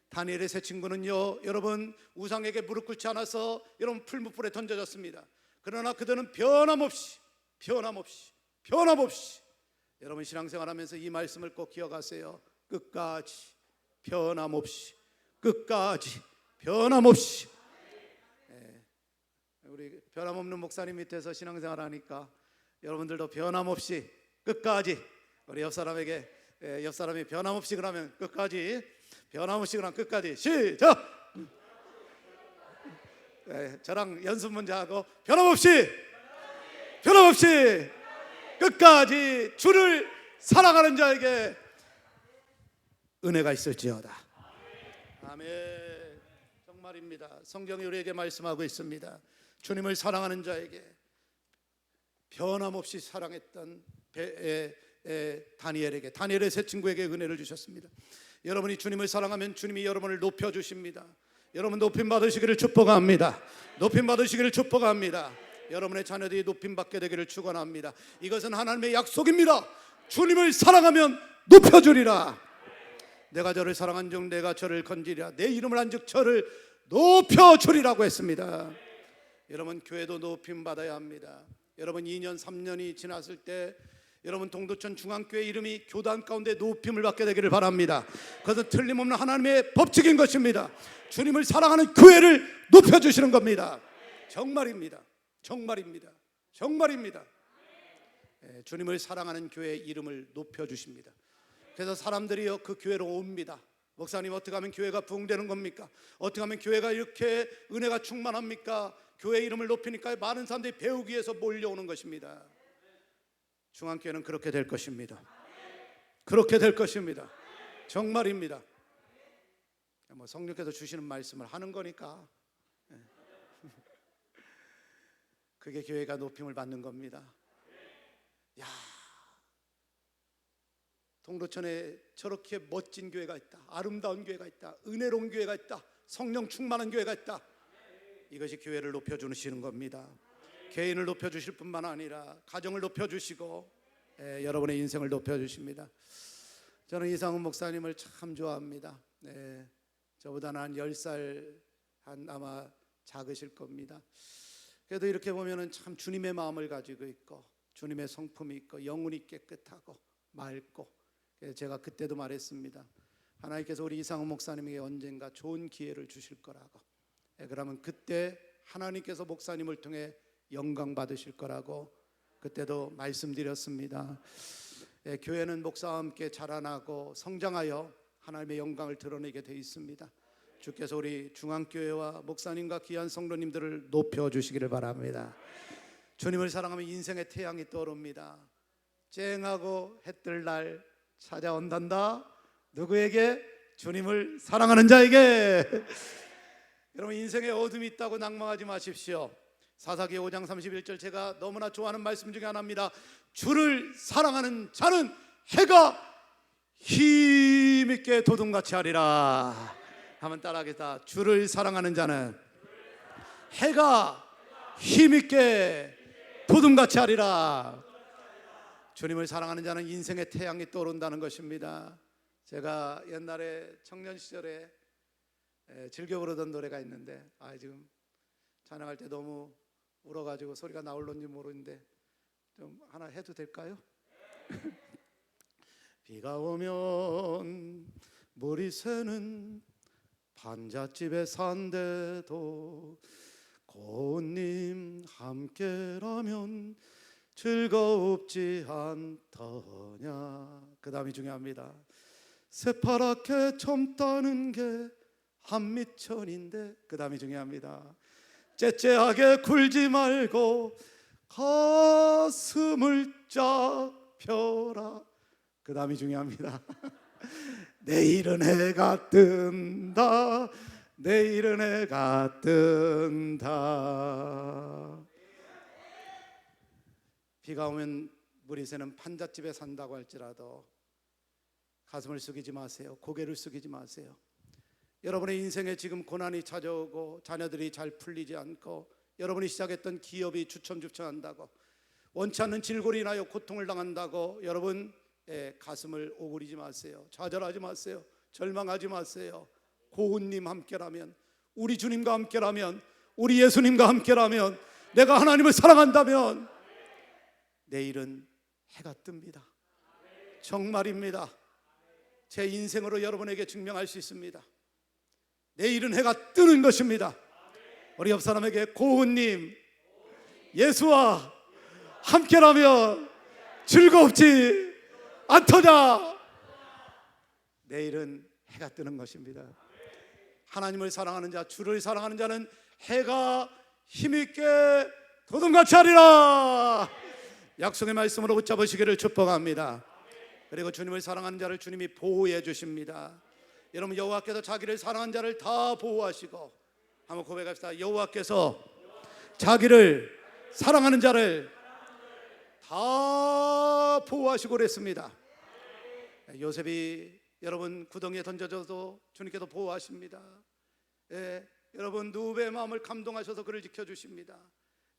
다니엘의 세 친구는요, 여러분, 우상에게 무릎 꿇지 않아서 여러분 풀무불에 던져졌습니다. 그러나 그들은 변함없이 여러분, 신앙생활하면서 이 말씀을 꼭 기억하세요. 끝까지 변함없이, 끝까지 변함없이. 우리 변함없는 목사님 밑에서 신앙생활하니까 여러분들도 변함없이 끝까지 우리 옆 사람에게 옆 사람이 변함없이 그러면 끝까지, 변함없이 그러면 끝까지. 시작. 저랑 연습 먼저 하고, 변함없이 끝까지 주를 사랑하는 자에게 은혜가 있을지어다. 아멘. 정말입니다. 성경이 우리에게 말씀하고 있습니다. 주님을 사랑하는 자에게, 변함없이 사랑했던 다니엘에게, 다니엘의 세 친구에게 은혜를 주셨습니다. 여러분이 주님을 사랑하면 주님이 여러분을 높여주십니다. 여러분 높임 받으시기를 축복합니다. 높임 받으시기를 축복합니다. 여러분의 자녀들이 높임 받게 되기를 축원합니다. 이것은 하나님의 약속입니다. 주님을 사랑하면 높여주리라. 내가 저를 사랑한즉 내가 저를 건지리라. 내 이름을 한즉 저를 높여주리라고 했습니다. 여러분 교회도 높임 받아야 합니다. 여러분 2년 3년이 지났을 때 여러분 동두천 중앙교회 이름이 교단 가운데 높임을 받게 되기를 바랍니다. 그것은 틀림없는 하나님의 법칙인 것입니다. 주님을 사랑하는 교회를 높여주시는 겁니다. 정말입니다. 주님을 사랑하는 교회의 이름을 높여주십니다. 그래서 사람들이요 그 교회로 옵니다. 목사님 어떻게 하면 교회가 부흥되는 겁니까? 어떻게 하면 교회가 이렇게 은혜가 충만합니까? 교회 이름을 높이니까 많은 사람들이 배우기 위해서 몰려오는 것입니다. 중앙교회는 그렇게 될 것입니다. 그렇게 될 것입니다. 정말입니다. 성령께서 주시는 말씀을 하는 거니까 그게 교회가 높임을 받는 겁니다. 야, 동두천에 저렇게 멋진 교회가 있다, 아름다운 교회가 있다, 은혜로운 교회가 있다, 성령 충만한 교회가 있다. 이것이 교회를 높여주시는 겁니다. 개인을 높여주실 뿐만 아니라 가정을 높여주시고 여러분의 인생을 높여주십니다. 저는 이상훈 목사님을 참 좋아합니다. 저보다는 한 10살 아마 작으실 겁니다. 그래도 이렇게 보면은 참 주님의 마음을 가지고 있고 주님의 성품이 있고 영혼이 깨끗하고 맑고, 제가 그때도 말했습니다. 하나님께서 우리 이상훈 목사님에게 언젠가 좋은 기회를 주실 거라고. 그러면 그때 하나님께서 목사님을 통해 영광 받으실 거라고 그때도 말씀드렸습니다. 교회는 목사와 함께 자라나고 성장하여 하나님의 영광을 드러내게 돼 있습니다. 주께서 우리 중앙교회와 목사님과 귀한 성도님들을 높여주시기를 바랍니다. 주님을 사랑하면 인생의 태양이 떠오릅니다. 쨍하고 해뜰 날 찾아온단다. 누구에게? 주님을 사랑하는 자에게. 여러분 인생에 어둠이 있다고 낭망하지 마십시오. 사사기 5장 31절 제가 너무나 좋아하는 말씀 중에 하나입니다. 주를 사랑하는 자는 해가 힘있게 도둠같이 하리라. 한번 따라하겠다. 주를 사랑하는 자는 해가 힘있게 도둠같이 하리라. 주님을 사랑하는 자는 인생의 태양이 떠오른다는 것입니다. 제가 옛날에 청년 시절에 즐겨 부르던 노래가 있는데 지금 찬양할 때 너무 울어가지고 소리가 나올런지 모르는데 좀 하나 해도 될까요? 비가 오면 물이 새는 판잣집에 산대도 고운님 함께라면 즐겁지 않더냐. 그 다음이 중요합니다. 새파랗게 젊다는 게 한미천인데, 그 다음이 중요합니다. 째째하게 굴지 말고 가슴을 쫙 펴라. 그 다음이 중요합니다. 내일은 해가 뜬다. 내일은 해가 뜬다. 비가 오면 물이 새는 판잣집에 산다고 할지라도 가슴을 숙이지 마세요. 고개를 숙이지 마세요. 여러분의 인생에 지금 고난이 찾아오고 자녀들이 잘 풀리지 않고 여러분이 시작했던 기업이 주춤주춤한다고, 원치 않는 질고리 인하여 고통을 당한다고 여러분 가슴을 오그리지 마세요. 좌절하지 마세요. 절망하지 마세요. 고운님 함께라면, 우리 주님과 함께라면, 우리 예수님과 함께라면, 내가 하나님을 사랑한다면 내일은 해가 뜹니다. 정말입니다. 제 인생으로 여러분에게 증명할 수 있습니다. 내일은 해가 뜨는 것입니다. 우리 옆 사람에게 고운님, 예수와 함께라면 즐겁지 않더냐. 내일은 해가 뜨는 것입니다. 하나님을 사랑하는 자, 주를 사랑하는 자는 해가 힘있게 도둑같이 하리라. 약속의 말씀으로 붙잡으시기를 축복합니다. 그리고 주님을 사랑하는 자를 주님이 보호해 주십니다. 여러분, 여호와께서 자기를 사랑하는 자를 다 보호하시고, 한번 고백합시다. 여호와께서 자기를 사랑하는 자를 다 보호하시고 그랬습니다. 요셉이 여러분 구덩이에 던져져도 주님께서 보호하십니다. 여러분 누베의 마음을 감동하셔서 그를 지켜주십니다.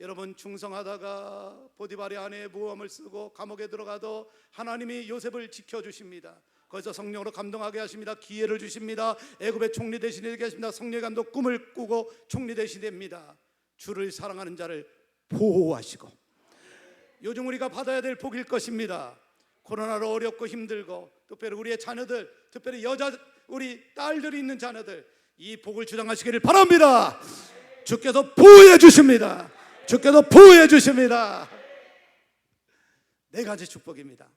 여러분 충성하다가 보디발의 아내의 모함을 쓰고 감옥에 들어가도 하나님이 요셉을 지켜주십니다. 거기서 성령으로 감동하게 하십니다. 기회를 주십니다. 애굽의 총리 대신에 되게 하십니다. 성령의 감독 꿈을 꾸고 총리 대신이 됩니다. 주를 사랑하는 자를 보호하시고, 요즘 우리가 받아야 될 복일 것입니다. 코로나로 어렵고 힘들고, 특별히 우리의 자녀들, 특별히 여자 우리 딸들이 있는 자녀들, 이 복을 주장하시기를 바랍니다. 주께서 보호해 주십니다. 주께서 보호해 주십니다. 네 가지 축복입니다.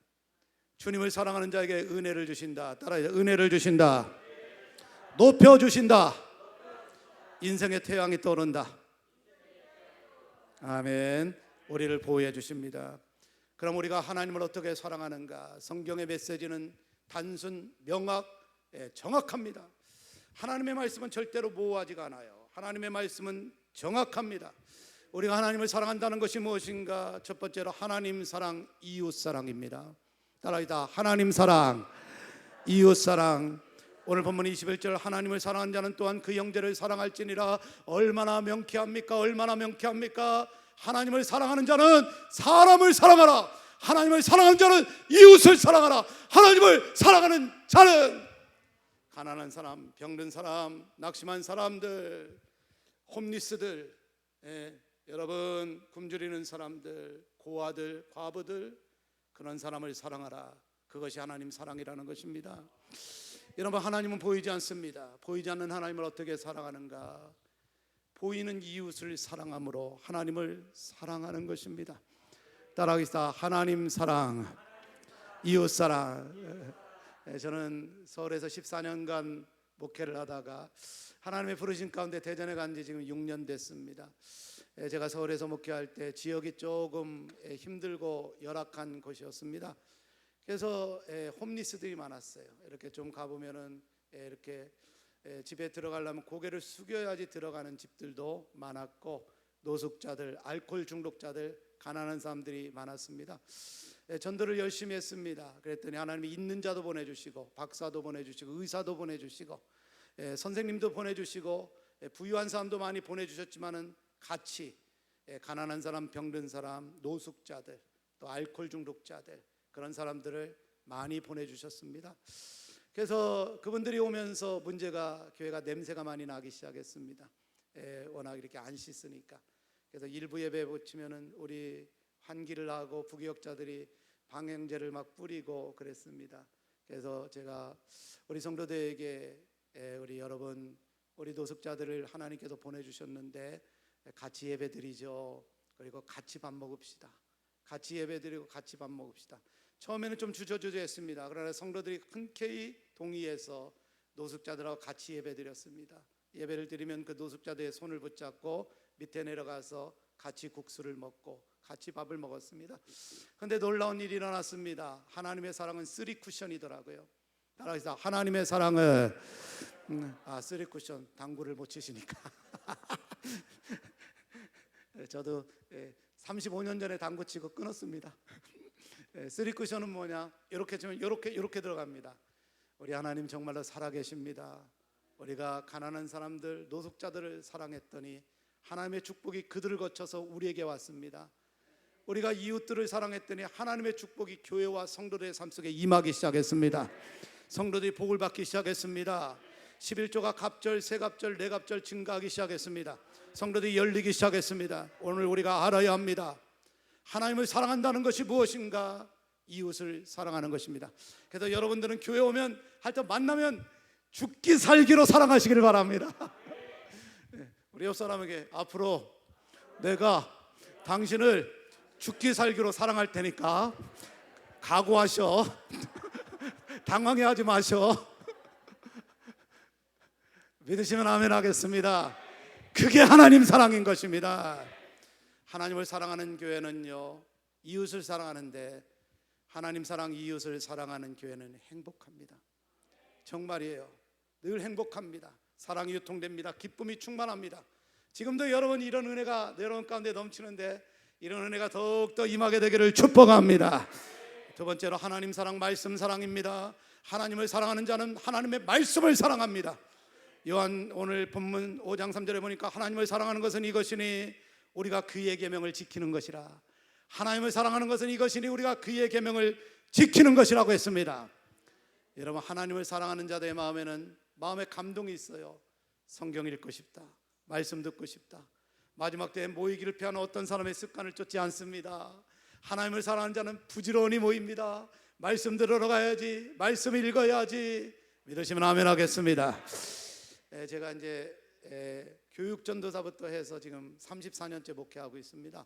주님을 사랑하는 자에게 은혜를 주신다. 따라해서 은혜를 주신다. 높여 주신다. 인생의 태양이 떠오른다. 아멘. 우리를 보호해 주십니다. 그럼 우리가 하나님을 어떻게 사랑하는가? 성경의 메시지는 단순, 명확, 정확합니다. 하나님의 말씀은 절대로 모호하지가 않아요. 하나님의 말씀은 정확합니다. 우리가 하나님을 사랑한다는 것이 무엇인가? 첫 번째로 하나님 사랑, 이웃 사랑입니다. 따라합시다. 하나님 사랑, 이웃 사랑. 오늘 본문 21절, 하나님을 사랑하는 자는 또한 그 형제를 사랑할지니라. 얼마나 명쾌합니까? 얼마나 명쾌합니까? 하나님을 사랑하는 자는 사람을 사랑하라. 하나님을 사랑하는 자는 이웃을 사랑하라. 하나님을 사랑하는 자는 가난한 사람, 병든 사람, 낙심한 사람들, 홈리스들, 여러분 굶주리는 사람들, 고아들, 과부들, 그런 사람을 사랑하라. 그것이 하나님 사랑이라는 것입니다. 여러분, 하나님은 보이지 않습니다. 보이지 않는 하나님을 어떻게 사랑하는가? 보이는 이웃을 사랑함으로 하나님을 사랑하는 것입니다. 따라하겠습니다. 하나님 사랑, 이웃 사랑. 저는 서울에서 14년간 목회를 하다가 하나님의 부르신 가운데 대전에 간 지 지금 6년 됐습니다. 제가 서울에서 목회할 때 지역이 조금 힘들고 열악한 곳이었습니다. 그래서 홈리스들이 많았어요. 이렇게 좀 가보면은 이렇게 집에 들어가려면 고개를 숙여야지 들어가는 집들도 많았고, 노숙자들, 알코올 중독자들, 가난한 사람들이 많았습니다. 전도를 열심히 했습니다. 그랬더니 하나님이 있는 자도 보내주시고, 박사도 보내주시고, 의사도 보내주시고, 선생님도 보내주시고, 부유한 사람도 많이 보내주셨지만은 같이 가난한 사람, 병든 사람, 노숙자들, 또 알코올 중독자들, 그런 사람들을 많이 보내주셨습니다. 그래서 그분들이 오면서 문제가, 교회가 냄새가 많이 나기 시작했습니다. 워낙 이렇게 안 씻으니까. 그래서 일부 예배 붙이면은 우리 환기를 하고 부교역자들이 방향제를 막 뿌리고 그랬습니다. 그래서 제가 우리 성도들에게 우리 여러분, 우리 노숙자들을 하나님께서 보내주셨는데 같이 예배드리죠. 그리고 같이 밥 먹읍시다. 같이 예배드리고 같이 밥 먹읍시다. 처음에는 좀 주저주저했습니다. 그러나 성도들이 흔쾌히 동의해서 노숙자들하고 같이 예배드렸습니다. 예배를 드리면 그 노숙자들의 손을 붙잡고 밑에 내려가서 같이 국수를 먹고 같이 밥을 먹었습니다. 그런데 놀라운 일이 일어났습니다. 하나님의 사랑은 3쿠션이더라고요. 따라해서 하나님의 사랑은 쓰리 쿠션, 당구를 못 치시니까 저도 35년 전에 당구 치고 끊었습니다. 쓰리 쿠션은 뭐냐? 이렇게 치면 이렇게 들어갑니다. 우리 하나님 정말로 살아계십니다. 우리가 가난한 사람들, 노숙자들을 사랑했더니 하나님의 축복이 그들을 거쳐서 우리에게 왔습니다. 우리가 이웃들을 사랑했더니 하나님의 축복이 교회와 성도들의 삶 속에 임하기 시작했습니다. 성도들이 복을 받기 시작했습니다. 11조가 갑절, 세갑절, 네갑절 증가하기 시작했습니다. 성도들이 열리기 시작했습니다. 오늘 우리가 알아야 합니다. 하나님을 사랑한다는 것이 무엇인가? 이웃을 사랑하는 것입니다. 그래서 여러분들은 교회 오면 할 때 만나면 죽기 살기로 사랑하시기를 바랍니다. 우리 옆 사람에게 앞으로 내가 당신을 죽기 살기로 사랑할 테니까 각오하셔. 당황해하지 마셔. 믿으시면 아멘 하겠습니다. 그게 하나님 사랑인 것입니다. 하나님을 사랑하는 교회는요, 이웃을 사랑하는데 하나님 사랑, 이웃을 사랑하는 교회는 행복합니다. 정말이에요. 늘 행복합니다. 사랑이 유통됩니다. 기쁨이 충만합니다. 지금도 여러분 이런 은혜가 여러분 가운데 넘치는데 이런 은혜가 더욱더 임하게 되기를 축복합니다. 두 번째로 하나님 사랑, 말씀 사랑입니다. 하나님을 사랑하는 자는 하나님의 말씀을 사랑합니다. 요한 오늘 본문 5장 3절에 보니까 하나님을 사랑하는 것은 이것이니 우리가 그의 계명을 지키는 것이라. 하나님을 사랑하는 것은 이것이니 우리가 그의 계명을 지키는 것이라고 했습니다. 여러분, 하나님을 사랑하는 자들의 마음에는 마음에 감동이 있어요. 성경 읽고 싶다, 말씀 듣고 싶다. 마지막 때에 모이기를 피하는 어떤 사람의 습관을 쫓지 않습니다. 하나님을 사랑하는 자는 부지런히 모입니다. 말씀 들으러 가야지, 말씀 읽어야지. 믿으시면 아멘 하겠습니다. 제가 이제 교육전도사부터 해서 지금 34년째 목회하고 있습니다.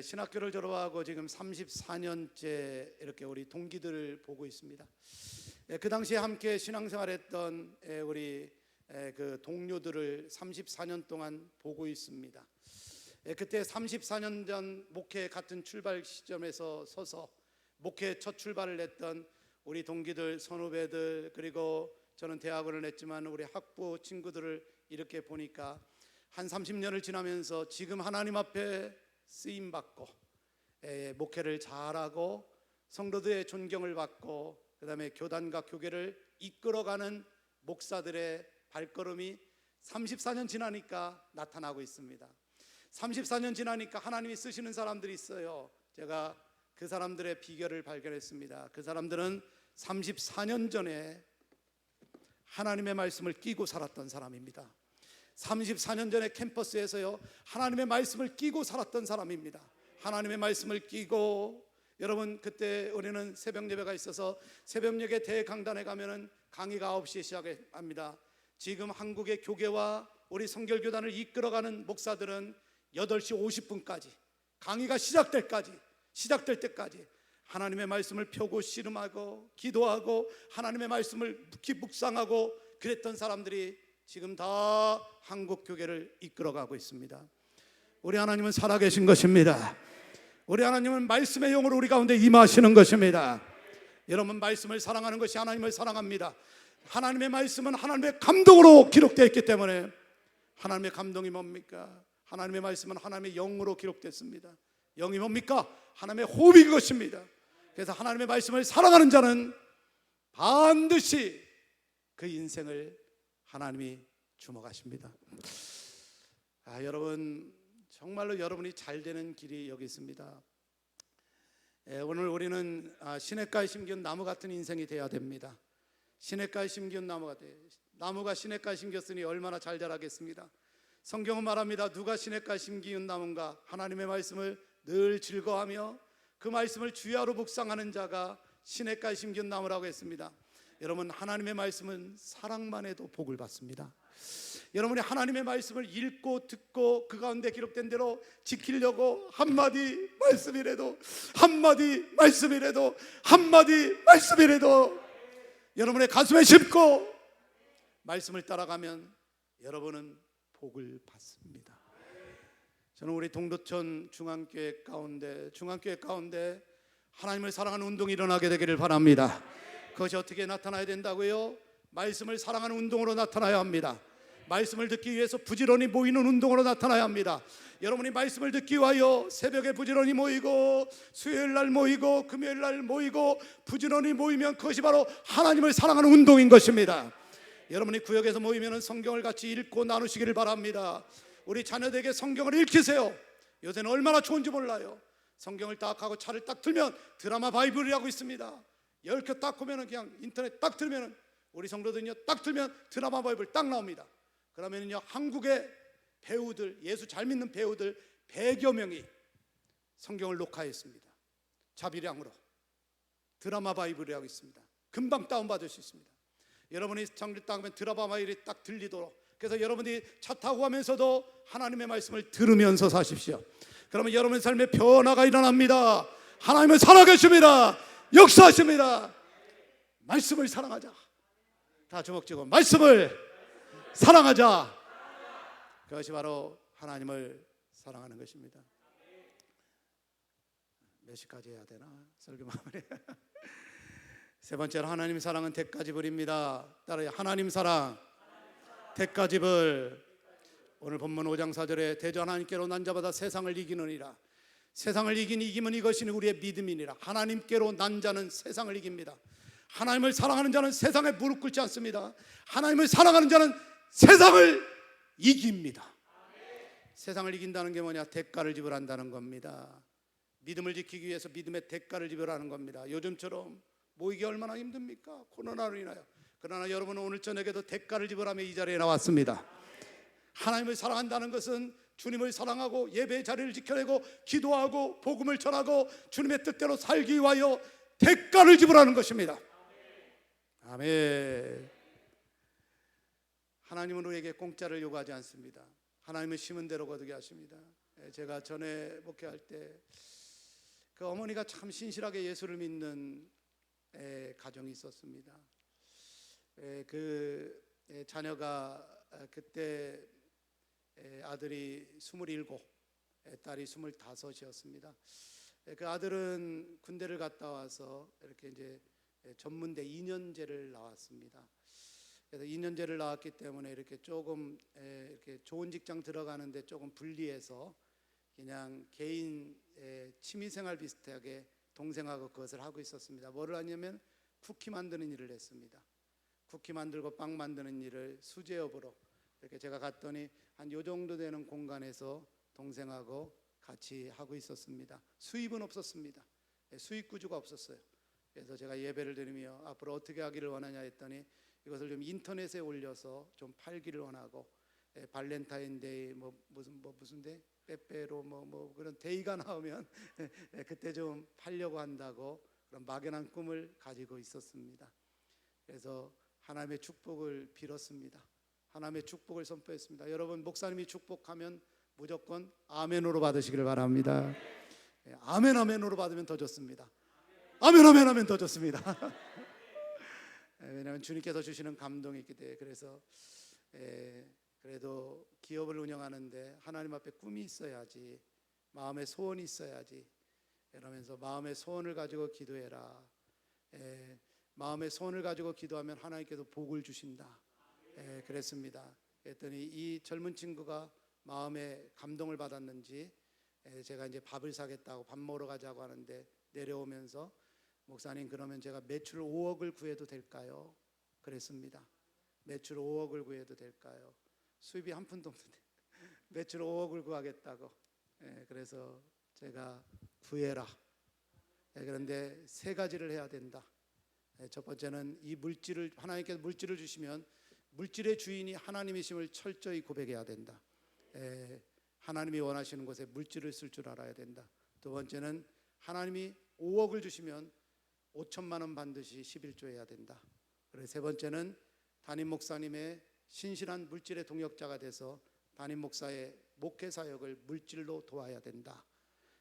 신학교를 졸업하고 지금 34년째 이렇게 우리 동기들을 보고 있습니다. 그 당시에 함께 신앙생활했던 우리 그 동료들을 34년 동안 보고 있습니다. 그때 34년 전 목회 같은 출발 시점에서 서서 목회 첫 출발을 했던 우리 동기들, 선후배들, 그리고 저는 대학원을 했지만 우리 학부 친구들을 이렇게 보니까 한 30년을 지나면서 지금 하나님 앞에 쓰임 받고 목회를 잘하고 성도들의 존경을 받고 그다음에 교단과 교계를 이끌어가는 목사들의 발걸음이 34년 지나니까 나타나고 있습니다. 34년 지나니까 하나님이 쓰시는 사람들이 있어요. 제가 그 사람들의 비결을 발견했습니다. 그 사람들은 34년 전에 하나님의 말씀을 끼고 살았던 사람입니다. 34년 전에 캠퍼스에서요, 하나님의 말씀을 끼고 살았던 사람입니다. 하나님의 말씀을 끼고, 여러분 그때 우리는 새벽 예배가 있어서 새벽녘에 대강단에 가면은 강의가 9시에 시작합니다. 지금 한국의 교계와 우리 성결교단을 이끌어가는 목사들은 8시 50분까지 강의가 시작될 때까지 하나님의 말씀을 펴고 씨름하고 기도하고 하나님의 말씀을 묵상하고 그랬던 사람들이 지금 다 한국 교계를 이끌어가고 있습니다. 우리 하나님은 살아계신 것입니다. 우리 하나님은 말씀의 영으로 우리 가운데 임하시는 것입니다. 여러분, 말씀을 사랑하는 것이 하나님을 사랑합니다. 하나님의 말씀은 하나님의 감동으로 기록되어 있기 때문에, 하나님의 감동이 뭡니까? 하나님의 말씀은 하나님의 영으로 기록됐습니다. 영이 뭡니까? 하나님의 호흡인 것입니다. 그래서 하나님의 말씀을 사랑하는 자는 반드시 그 인생을 하나님이 주목하십니다. 여러분, 정말로 여러분이 잘 되는 길이 여기 있습니다. 오늘 우리는 시냇가에 심기운 나무 같은 인생이 되어야 됩니다. 시냇가에 심기운 나무가 돼. 나무가 시냇가에 심겼으니 얼마나 잘 자라겠습니다. 성경은 말합니다. 누가 시냇가에 심기운 나무인가? 하나님의 말씀을 늘 즐거워하며 그 말씀을 주야로 묵상하는 자가 시냇가에 심기운 나무라고 했습니다. 여러분, 하나님의 말씀은 사랑만 해도 복을 받습니다. 여러분이 하나님의 말씀을 읽고 듣고 그 가운데 기록된 대로 지키려고 한마디 말씀이라도 여러분의 가슴에 심고 말씀을 따라가면 여러분은 복을 받습니다. 저는 우리 동도천 중앙교회 가운데 하나님을 사랑하는 운동이 일어나게 되기를 바랍니다. 그것이 어떻게 나타나야 된다고요? 말씀을 사랑하는 운동으로 나타나야 합니다. 말씀을 듣기 위해서 부지런히 모이는 운동으로 나타나야 합니다. 여러분이 말씀을 듣기 위하여 새벽에 부지런히 모이고 수요일날 모이고 금요일날 모이고 부지런히 모이면 그것이 바로 하나님을 사랑하는 운동인 것입니다. 여러분이 구역에서 모이면 성경을 같이 읽고 나누시기를 바랍니다. 우리 자녀들에게 성경을 읽히세요. 요새는 얼마나 좋은지 몰라요. 성경을 딱 하고 차를 딱 틀면 드라마 바이블이라고 있습니다. 10개 딱 보면 그냥 인터넷 딱 틀면 우리 성도들은요, 딱 틀면 드라마 바이블 딱 나옵니다. 그러면요, 한국의 배우들, 예수 잘 믿는 배우들 100여 명이 성경을 녹화했습니다. 자비량으로 드라마 바이블이라고 있습니다. 금방 다운받을 수 있습니다. 여러분이 성경 딱 하면 드라마 바이블이 딱 들리도록, 그래서 여러분이 차 타고 가면서도 하나님의 말씀을 들으면서 사십시오. 그러면 여러분의 삶에 변화가 일어납니다. 하나님은 살아계십니다. 역사하십니다. 말씀을 사랑하자. 다 주먹 쥐고 말씀을 사랑하자. 그것이 바로 하나님을 사랑하는 것입니다. 몇 시까지 해야 되나? 설교 마무리. 세 번째로 하나님 사랑은 대가지불입니다. 따라요. 하나님 사랑, 대가지불. 오늘 본문 5장 4절에 대저 하나님께로 난 자마다 세상을 이기느니라. 세상을 이기면 이것이 우리의 믿음이니라. 하나님께로 난 자는 세상을 이깁니다. 하나님을 사랑하는 자는 세상에 무릎 꿇지 않습니다. 하나님을 사랑하는 자는 세상을 이깁니다. 세상을 이긴다는 게 뭐냐? 대가를 지불한다는 겁니다. 믿음을 지키기 위해서 믿음의 대가를 지불하는 겁니다. 요즘처럼 모이기 얼마나 힘듭니까? 코로나로 인하여. 그러나 여러분은 오늘 저녁에도 대가를 지불하며 이 자리에 나왔습니다. 하나님을 사랑한다는 것은 주님을 사랑하고 예배의 자리를 지켜내고 기도하고 복음을 전하고 주님의 뜻대로 살기 위하여 대가를 지불하는 것입니다. 아멘. 하나님은 우리에게 공짜를 요구하지 않습니다. 하나님은 심은 대로 거두게 하십니다. 제가 전에 목회할 때 그 어머니가 참 신실하게 예수를 믿는 가정이 있었습니다. 그 자녀가 그때 아들이 27, 딸이 25이었습니다. 그 아들은 군대를 갔다 와서 이렇게 이제 전문대 2년제를 나왔습니다. 그래서 2년제를 나왔기 때문에 이렇게 조금 이렇게 좋은 직장 들어가는데 조금 불리해서 그냥 개인 취미생활 비슷하게 동생하고 그것을 하고 있었습니다. 뭐를 하냐면 쿠키 만드는 일을 했습니다. 쿠키 만들고 빵 만드는 일을 수제업으로 이렇게 제가 갔더니 한 요 정도 되는 공간에서 동생하고 같이 하고 있었습니다. 수입은 없었습니다. 수입 구조가 없었어요. 그래서 제가 예배를 드리며 앞으로 어떻게 하기를 원하냐 했더니 이것을 좀 인터넷에 올려서 좀 팔기를 원하고 발렌타인데이 무슨 데이 빼빼로 뭐 그런 데이가 나오면 그때 좀 팔려고 한다고 그런 막연한 꿈을 가지고 있었습니다. 그래서 하나님의 축복을 빌었습니다. 하나님의 축복을 선포했습니다. 여러분, 목사님이 축복하면 무조건 아멘으로 받으시길 바랍니다. 아멘 아멘으로 받으면 더 좋습니다. 아멘 아멘 아멘 더 좋습니다. 왜냐하면 주님께서 주시는 감동이 있기 때문에. 그래서 그래도 기업을 운영하는데 하나님 앞에 꿈이 있어야지, 마음의 소원이 있어야지, 이러면서 마음의 소원을 가지고 기도해라. 마음의 소원을 가지고 기도하면 하나님께서 복을 주신다. 그랬습니다. 그랬더니 이 젊은 친구가 마음에 감동을 받았는지 제가 이제 밥을 사겠다고 밥 먹으러 가자고 하는데 내려오면서 목사님, 그러면 제가 매출 5억을 구해도 될까요? 그랬습니다. 매출 5억을 구해도 될까요? 수입이 한 푼도 없는데 매출 5억을 구하겠다고. 그래서 제가 구해라. 그런데 세 가지를 해야 된다. 첫 번째는 이 물질을, 하나님께서 물질을 주시면 물질의 주인이 하나님이심을 철저히 고백해야 된다. 하나님이 원하시는 곳에 물질을 쓸 줄 알아야 된다. 두 번째는 하나님이 5억을 주시면 5천만 원 반드시 11조 해야 된다. 그리고 세 번째는 담임 목사님의 신실한 물질의 동역자가 돼서 담임 목사의 목회 사역을 물질로 도와야 된다.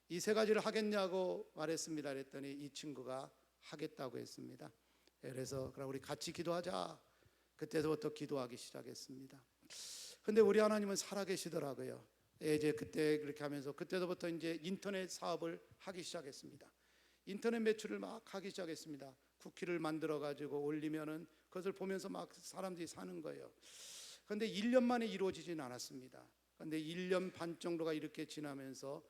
이 세 가지를 하겠냐고 말했습니다. 그랬더니 이 친구가 하겠다고 했습니다. 그래서 그럼 우리 같이 기도하자. 그때부터 기도하기 시작했습니다. 근데 우리 하나님은 살아계시더라고요. 이제 그때 그렇게 하면서 그때부터 이제 인터넷 사업을 하기 시작했습니다. 인터넷 매출을 막 하기 시작했습니다. 쿠키를 만들어 가지고 올리면은 그것을 보면서 막 사람들이 사는 거예요. 그런데 1년 만에 이루어지진 않았습니다. 그런데 1년 반 정도가 이렇게 지나면서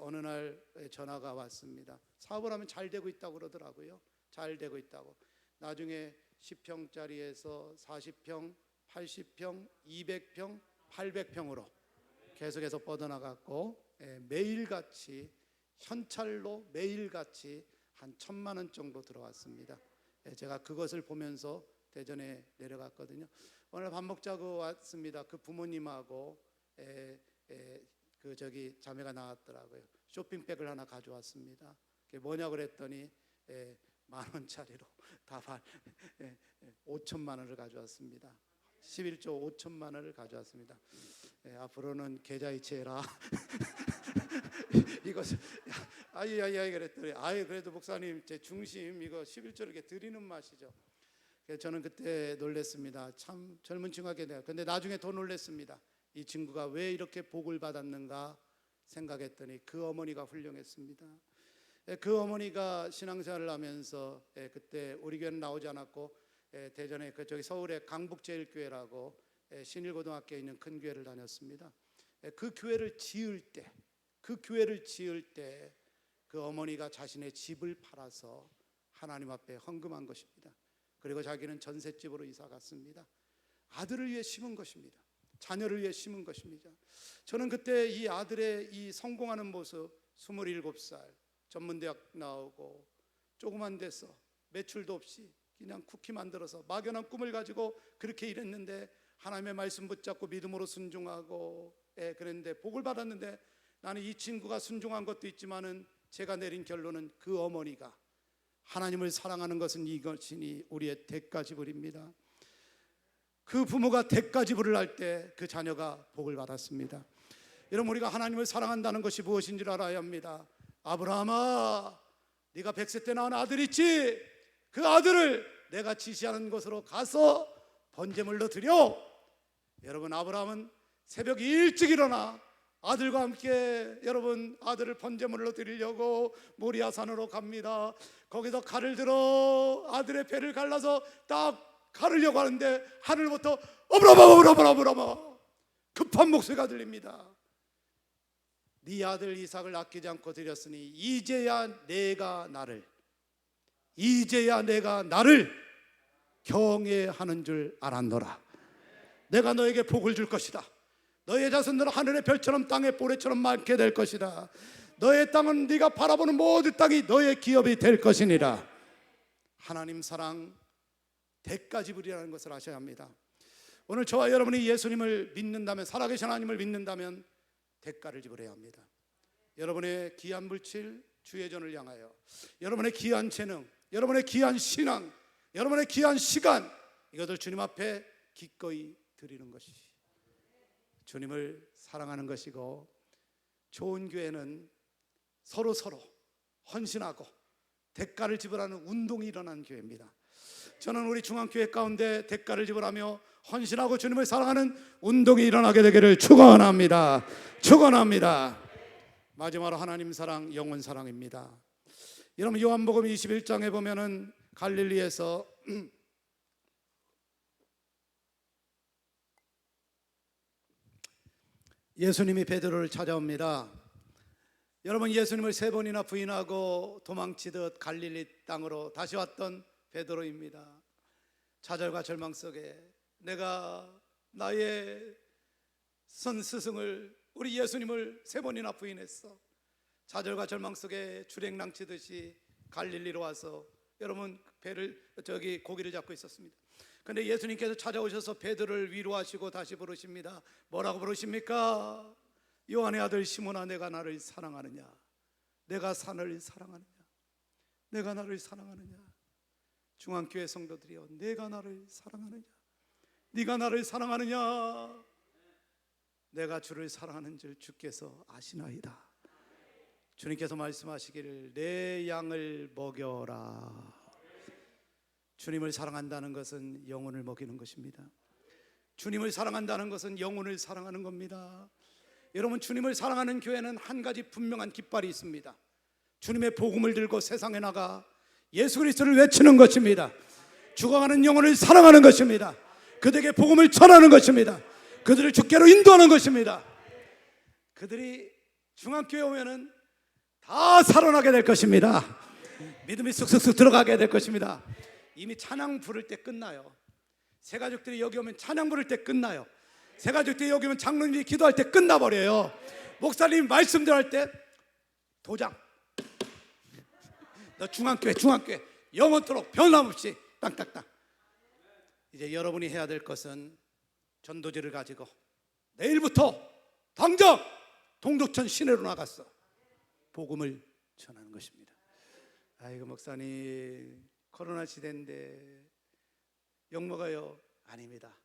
어느 날 전화가 왔습니다. 사업을 하면 잘 되고 있다고 그러더라고요. 잘 되고 있다고. 나중에 10평짜리에서 40평, 80평, 200평, 800평으로 계속해서 뻗어나갔고 매일같이 현찰로 매일같이 한 1,000만 원 정도 들어왔습니다. 제가 그것을 보면서 대전에 내려갔거든요. 오늘 밥 먹자고 왔습니다. 그 부모님하고 그 저기 자매가 나왔더라고요. 쇼핑백을 하나 가져왔습니다. 그게 뭐냐 그랬더니 10,000원짜리로 다 5천만 원을 가져왔습니다. 11조 5천만 원을 가져왔습니다. 앞으로는 계좌이체해라. 이것을 아이 그랬더니 그래도 목사님 제 중심 이거 11조 이렇게 드리는 맛이죠. 그래서 저는 그때 놀랐습니다. 참 젊은 친구가 돼요. 근데 나중에 더 놀랐습니다. 이 친구가 왜 이렇게 복을 받았는가 생각했더니 그 어머니가 훌륭했습니다. 그 어머니가 신앙생활을 하면서 그때 우리 교회는 나오지 않았고 대전에 그쪽이 서울의 강북제일교회라고 신일고등학교에 있는 큰 교회를 다녔습니다. 그 교회를 지을 때 그 어머니가 자신의 집을 팔아서 하나님 앞에 헌금한 것입니다. 그리고 자기는 전셋집으로 이사 갔습니다. 아들을 위해 심은 것입니다. 자녀를 위해 심은 것입니다. 저는 그때 이 아들의 이 성공하는 모습, 27살 전문대학 나오고 조그만 데서 매출도 없이 그냥 쿠키 만들어서 막연한 꿈을 가지고 그렇게 일했는데 하나님의 말씀 붙잡고 믿음으로 순종하고 그랬는데 복을 받았는데, 나는 이 친구가 순종한 것도 있지만은 제가 내린 결론은 그 어머니가 하나님을 사랑하는 것은 이것이니 우리의 대가지불입니다. 그 부모가 대가지불을 할 때 그 자녀가 복을 받았습니다. 여러분, 우리가 하나님을 사랑한다는 것이 무엇인 줄 알아야 합니다. 아브라함아, 네가 100세 때 낳은 아들 있지? 그 아들을 내가 지시하는 곳으로 가서 번제물로 드려. 여러분, 아브라함은 새벽 일찍 일어나 아들과 함께 여러분 아들을 번제물로 드리려고 모리아산으로 갑니다. 거기서 칼을 들어 아들의 배를 갈라서 딱 가르려고 하는데 하늘부터 어브라마 급한 목소리가 들립니다. 네 아들 이삭을 아끼지 않고 드렸으니 이제야 내가 나를 경외하는 줄 알았노라. 내가 너에게 복을 줄 것이다. 너의 자손들은 하늘의 별처럼 땅의 보레처럼 많게 될 것이다. 너의 땅은 네가 바라보는 모든 땅이 너의 기업이 될 것이니라. 하나님 사랑, 대가지불이라는 것을 아셔야 합니다. 오늘 저와 여러분이 예수님을 믿는다면, 살아계신 하나님을 믿는다면 대가를 지불해야 합니다. 여러분의 귀한 물질, 주의전을 향하여 여러분의 귀한 재능, 여러분의 귀한 신앙, 여러분의 귀한 시간, 이것을 주님 앞에 기꺼이 드리는 것이 주님을 사랑하는 것이고, 좋은 교회는 서로 헌신하고 대가를 지불하는 운동이 일어나는 교회입니다. 저는 우리 중앙교회 가운데 대가를 지불하며 헌신하고 주님을 사랑하는 운동이 일어나게 되기를 축원합니다. 마지막으로 하나님 사랑, 영혼 사랑입니다. 여러분, 요한복음 21장에 보면은 갈릴리에서 예수님이 베드로를 찾아옵니다. 여러분, 예수님을 3번이나 부인하고 도망치듯 갈릴리 땅으로 다시 왔던 베드로입니다. 좌절과 절망 속에 내가 나의 선 스승을, 우리 예수님을 3번이나 부인했어. 좌절과 절망 속에 주랭랑치듯이 갈릴리로 와서 여러분 고기를 잡고 있었습니다. 그런데 예수님께서 찾아오셔서 베드로를 위로하시고 다시 부르십니다. 뭐라고 부르십니까? 요한의 아들 시몬아, 내가 나를 사랑하느냐? 내가 나를 사랑하느냐? 중앙교회 성도들이여, 내가 나를 사랑하느냐? 네가 나를 사랑하느냐? 내가 주를 사랑하는 줄 주께서 아시나이다. 주님께서 말씀하시기를 내 양을 먹여라. 주님을 사랑한다는 것은 영혼을 먹이는 것입니다. 주님을 사랑한다는 것은 영혼을 사랑하는 겁니다. 여러분, 주님을 사랑하는 교회는 한 가지 분명한 깃발이 있습니다. 주님의 복음을 들고 세상에 나가 예수 그리스도를 외치는 것입니다. 죽어가는 영혼을 사랑하는 것입니다. 그들에게 복음을 전하는 것입니다. 그들을 주께로 인도하는 것입니다. 그들이 중앙교회 오면은 다 살아나게 될 것입니다. 믿음이 쑥쑥쑥 들어가게 될 것입니다. 이미 찬양 부를 때 끝나요. 새가족들이 여기 오면 찬양 부를 때 끝나요. 새가족들이 여기 오면 장로님이 기도할 때 끝나버려요. 목사님이 말씀들 할 때 도장, 너 중앙교회 영원토록 변함없이 땅땅땅. 이제 여러분이 해야 될 것은 전도지를 가지고 내일부터 당장 동두천 시내로 나갔어 복음을 전하는 것입니다. 아이고, 목사님 코로나 시대인데 욕먹어요? 아닙니다.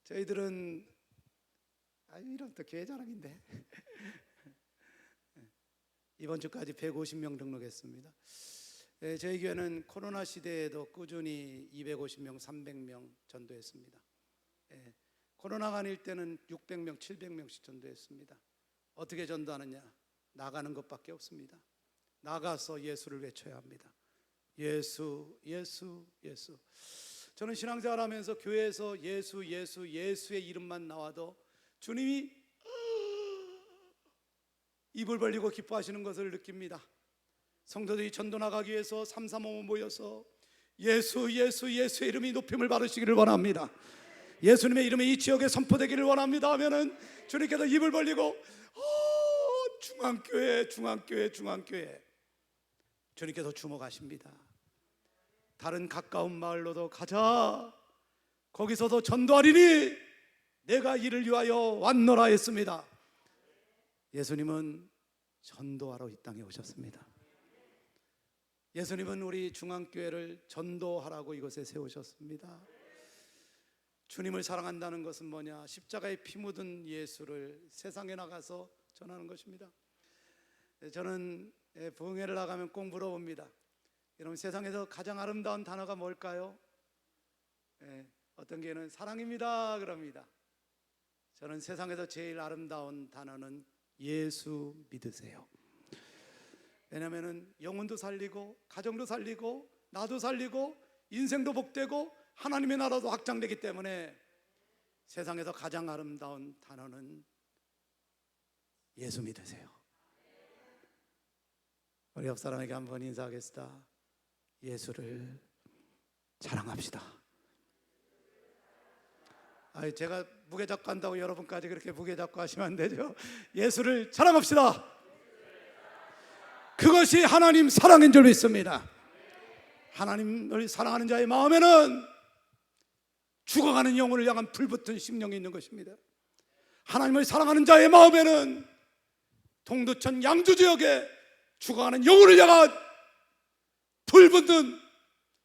저희들은 이런 또 교회 자랑인데 이번 주까지 150명 등록했습니다. 저희 교회는 코로나 시대에도 꾸준히 250명, 300명 전도했습니다. 코로나가 아닐 때는 600명, 700명씩 전도했습니다. 어떻게 전도하느냐? 나가는 것밖에 없습니다. 나가서 예수를 외쳐야 합니다. 예수, 예수, 예수. 저는 신앙생활하면서 교회에서 예수, 예수, 예수의 이름만 나와도 주님이 입을 벌리고 기뻐하시는 것을 느낍니다. 성도들이 전도 나가기 위해서 335 모여서 예수, 예수, 예수의 이름이 높임을 받으시기를 원합니다. 예수님의 이름이 이 지역에 선포되기를 원합니다 하면은 주님께서 입을 벌리고 중앙교회, 중앙교회, 중앙교회. 주님께서 주목하십니다. 다른 가까운 마을로도 가자. 거기서도 전도하리니 내가 이를 위하여 왔노라 했습니다. 예수님은 전도하러 이 땅에 오셨습니다. 예수님은 우리 중앙교회를 전도하라고 이곳에 세우셨습니다. 주님을 사랑한다는 것은 뭐냐? 십자가에 피 묻은 예수를 세상에 나가서 전하는 것입니다. 저는 부흥회를 나가면 꼭 물어봅니다. 여러분, 세상에서 가장 아름다운 단어가 뭘까요? 어떤 교회는 사랑입니다 그럽니다. 저는 세상에서 제일 아름다운 단어는 예수 믿으세요. 왜냐하면 영혼도 살리고 가정도 살리고 나도 살리고 인생도 복되고 하나님의 나라도 확장되기 때문에 세상에서 가장 아름다운 단어는 예수 믿으세요. 우리 옆 사람에게 한번 인사하겠습니다. 예수를 자랑합시다. 제가 무게 잡고 한다고 여러분까지 그렇게 무게 잡고 하시면 안 되죠. 예수를 자랑합시다. 그것이 하나님 사랑인 줄 믿습니다. 하나님을 사랑하는 자의 마음에는 죽어가는 영혼을 향한 불붙은 심령이 있는 것입니다. 하나님을 사랑하는 자의 마음에는 동두천 양주 지역에 죽어가는 영혼을 향한 불붙은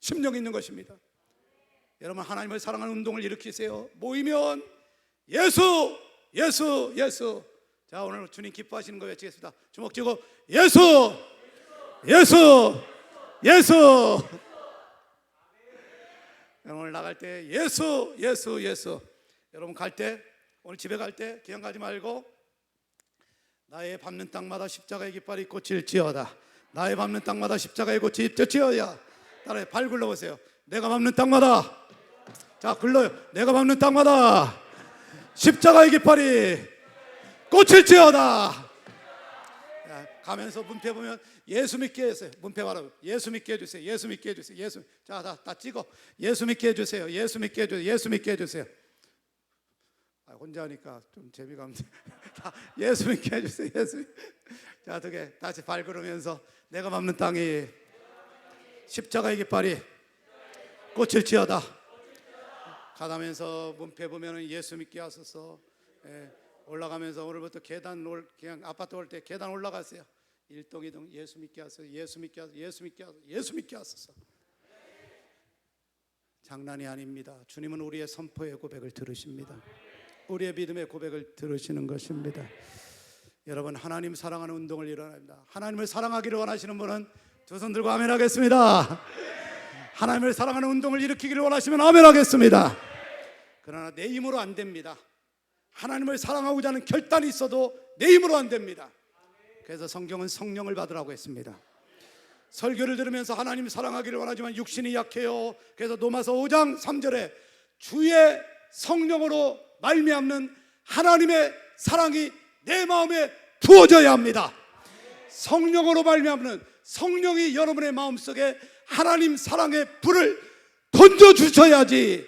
심령이 있는 것입니다. 여러분, 하나님을 사랑하는 운동을 일으키세요. 모이면 예수, 예수, 예수. 자, 오늘 주님 기뻐하시는 거 외치겠습니다. 주먹 쥐고 예수, 예수, 예수. 오늘 나갈 때 예수, 예수, 예수. 여러분 갈 때, 오늘 집에 갈 때 그냥 가지 말고 나의 밟는 땅마다 십자가의 깃발이 꽂힐지어다. 나의 밟는 땅마다 십자가의 꽃이 펴지어야. 따라해, 발 굴러보세요. 내가 밟는 땅마다, 자 굴러요. 내가 밟는 땅마다 십자가의 깃발이 꽂힐지어다. 가면서 문패 보면 예수 믿게 해주세요. 문패 바로 예수 믿게 해주세요. 예수 믿게 해주세요. 예수. 자, 다 찍어. 예수 믿게 해주세요. 예수 믿게 해주세요. 예수 믿게 해주세요. 혼자 하니까 좀 재미가 없네. 다 예수 믿게 해주세요. 예수. 자, 두 개 다시 발 걸으면서 내가 밟는 땅이 십자가의 깃발이 꽂힐지어다. 가다면서 문패 보면은 예수 믿게 하소서. 올라가면서 오늘부터 그냥 아파트 올 때 계단 올라가세요. 1동 2동 예수 믿게 하소서. 예수 믿게 하소서. 예수 믿게 하소서. 예수 믿게 하소서. 장난이 아닙니다. 주님은 우리의 선포의 고백을 들으십니다. 우리의 믿음의 고백을 들으시는 것입니다. 여러분, 하나님 사랑하는 운동을 일어납니다. 하나님을 사랑하기를 원하시는 분은 두 손 들고 아멘 하겠습니다. 하나님을 사랑하는 운동을 일으키기를 원하시면 아멘 하겠습니다. 그러나 내 힘으로 안 됩니다. 하나님을 사랑하고자 하는 결단이 있어도 내 힘으로 안 됩니다. 그래서 성경은 성령을 받으라고 했습니다. 설교를 들으면서 하나님 사랑하기를 원하지만 육신이 약해요. 그래서 로마서 5장 3절에 주의 성령으로 말미암는 하나님의 사랑이 내 마음에 부어져야 합니다. 성령으로 말미암는, 성령이 여러분의 마음속에 하나님 사랑의 불을 던져주셔야지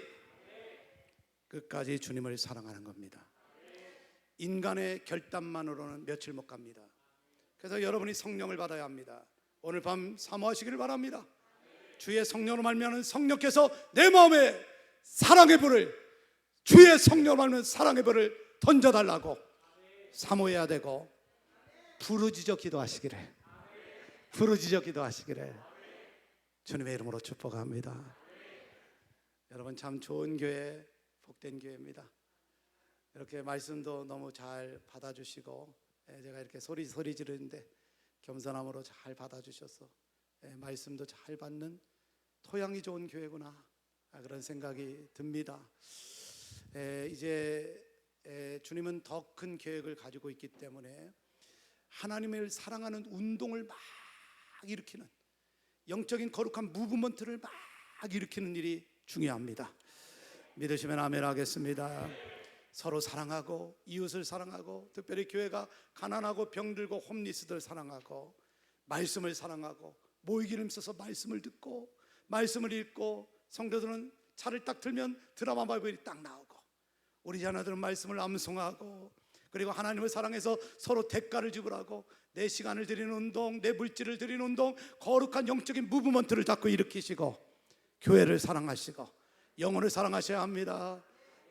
끝까지 주님을 사랑하는 겁니다. 인간의 결단만으로는 며칠 못 갑니다. 그래서 여러분이 성령을 받아야 합니다. 오늘 밤 사모하시기를 바랍니다. 주의 성령으로 말미암는 성령께서 내 마음에 사랑의 불을, 주의 성령으로 말미암는 사랑의 불을 던져달라고 사모해야 되고, 부르짖어 기도하시기를, 부르짖어 기도하시기를 주님의 이름으로 축복합니다. 여러분, 참 좋은 교회, 복된 교회입니다. 이렇게 말씀도 너무 잘 받아주시고, 제가 이렇게 소리 지르는데 겸손함으로 잘 받아주셔서 말씀도 잘 받는 토양이 좋은 교회구나, 그런 생각이 듭니다. 이제 주님은 더 큰 계획을 가지고 있기 때문에 하나님을 사랑하는 운동을 막 일으키는, 영적인 거룩한 무브먼트를 막 일으키는 일이 중요합니다. 믿으시면 아멘 하겠습니다. 서로 사랑하고 이웃을 사랑하고, 특별히 교회가 가난하고 병들고 홈리스들 사랑하고, 말씀을 사랑하고, 모이기를 힘써서 말씀을 듣고 말씀을 읽고, 성도들은 차를 딱 틀면 드라마 바이블이 딱 나오고, 우리 자녀들은 말씀을 암송하고, 그리고 하나님을 사랑해서 서로 대가를 지불하고, 내 시간을 드리는 운동, 내 물질을 드리는 운동, 거룩한 영적인 무브먼트를 자꾸 일으키시고, 교회를 사랑하시고 영혼을 사랑하셔야 합니다.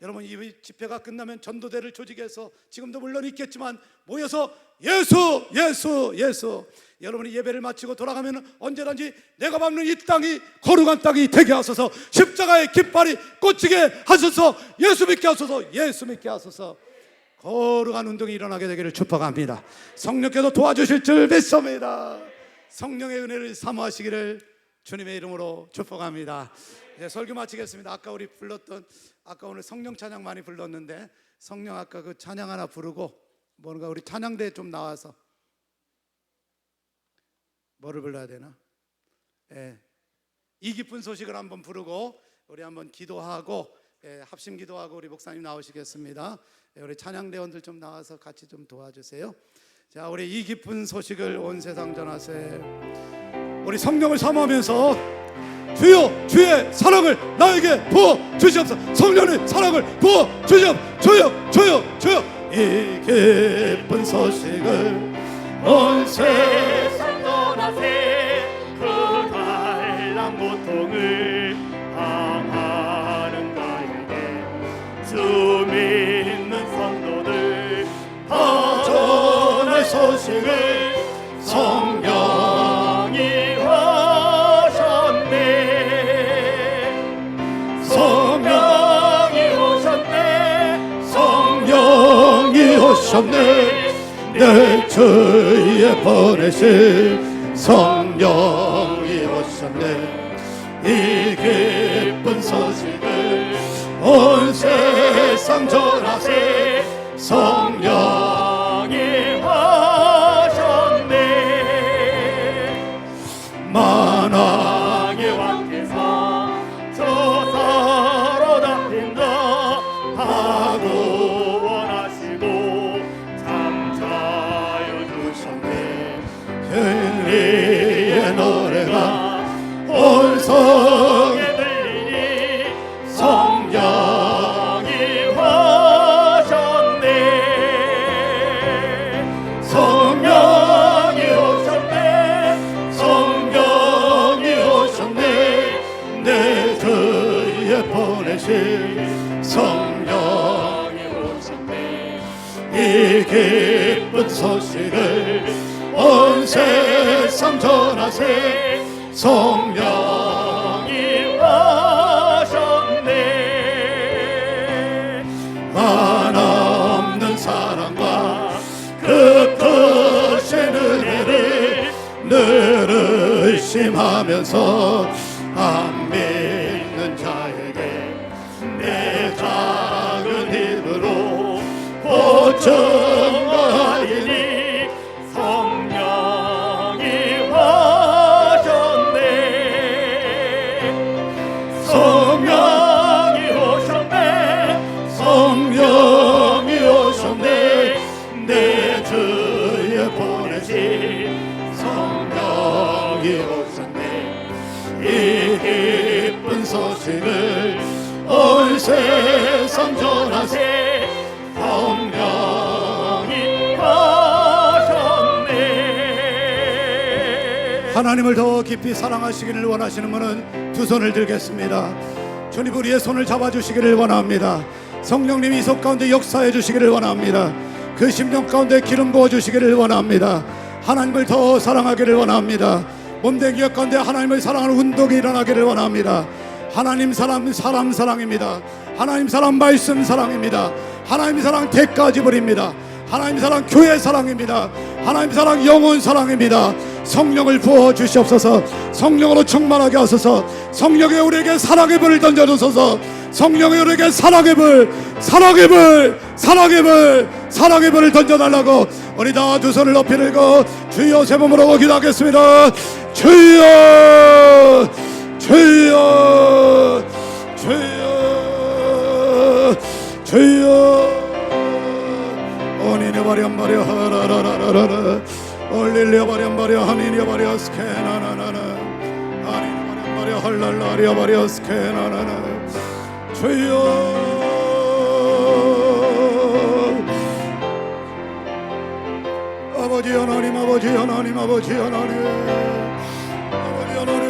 여러분, 이 집회가 끝나면 전도대를 조직해서, 지금도 물론 있겠지만 모여서 예수 예수 예수, 여러분이 예배를 마치고 돌아가면 언제든지 내가 밟는 이 땅이 거룩한 땅이 되게 하소서, 십자가의 깃발이 꽂히게 하소서, 예수 믿게 하소서, 예수 믿게 하소서. 거룩한 운동이 일어나게 되기를 축복합니다. 성령께서 도와주실 줄 믿습니다. 성령의 은혜를 사모하시기를 주님의 이름으로 축복합니다. 이제 설교 마치겠습니다. 아까 우리 불렀던, 아까 오늘 성령 찬양 많이 불렀는데, 성령 아까 그 찬양 하나 부르고, 뭔가 우리 찬양대에 좀 나와서 뭐를 불러야 되나? 이 기쁜 소식을 한번 부르고 우리 한번 기도하고, 합심 기도하고 우리 목사님 나오시겠습니다. 우리 찬양대원들 좀 나와서 같이 좀 도와주세요. 자, 우리 이 기쁜 소식을 온 세상 전하세. 우리 성령을 사모하면서 주여 주의 사랑을 나에게 부어 주시옵소서. 성령의 사랑을 부어 주시옵소서. 주여 주여 주여. 이 기쁜 소식을 온 세상 전하세. 그 갈랑 고통을 당하는 자에게 주 믿는 성도들 다 전할 소식을 성령이 오셨네. 내 주위에 보내신 성령이 오셨네. 이 기쁜 소식을 온 세상 전하세. 성령이 하셨네. 만왕의 왕께서 저사로 잡힌다 하고 진리의 노래가 온 성에 들리니 성령이 하셨네. 성령이 오셨네. 성령이 오셨네. 내 주위에 보내신 성령이 오셨네. 이 기쁜 소식을 온 세상 전하세. 성령이 하셨네. 한없는 사랑과 그 크신 은혜를 늘 의심하면서 안 믿는 자에게 내 작은 힘으로 보증하리니 소식을 온 세상 전하세. 성령이 하셨네. 하나님을 더 깊이 사랑하시기를 원하시는 분은 두 손을 들겠습니다. 주님, 우리의 손을 잡아주시기를 원합니다. 성령님이 이 속 가운데 역사해 주시기를 원합니다. 그 심령 가운데 기름 부어주시기를 원합니다. 하나님을 더 사랑하기를 원합니다. 몸된 기억 가운데 하나님을 사랑하는 운동이 일어나기를 원합니다. 하나님 사랑 사랑입니다. 하나님 사랑 말씀 사랑입니다. 하나님 사랑 대가 지불입니다. 하나님 사랑 교회 사랑입니다. 하나님 사랑 영혼 사랑입니다. 성령을 부어 주시옵소서. 성령으로 충만하게 하소서. 성령의 우리에게 사랑의 불을 던져주소서. 성령의 우리에게 사랑의 불, 사랑의 불, 사랑의 불, 사랑의 불을 던져달라고 우리 다 두 손을 높이 들고 주여 세 번으로 기도하겠습니다. 주여, 주여, 주여, 주여. 오니네 바리안 바리 하라라라라라 올릴려 바리안 바리 하니냐 바리 스케나나나나 아니네 바리안 바리 할랄라리아 바리 스케나나나 주여. 아버지 하나님, 아버지 하나님, 아버지 하나님, 아버지 하나님.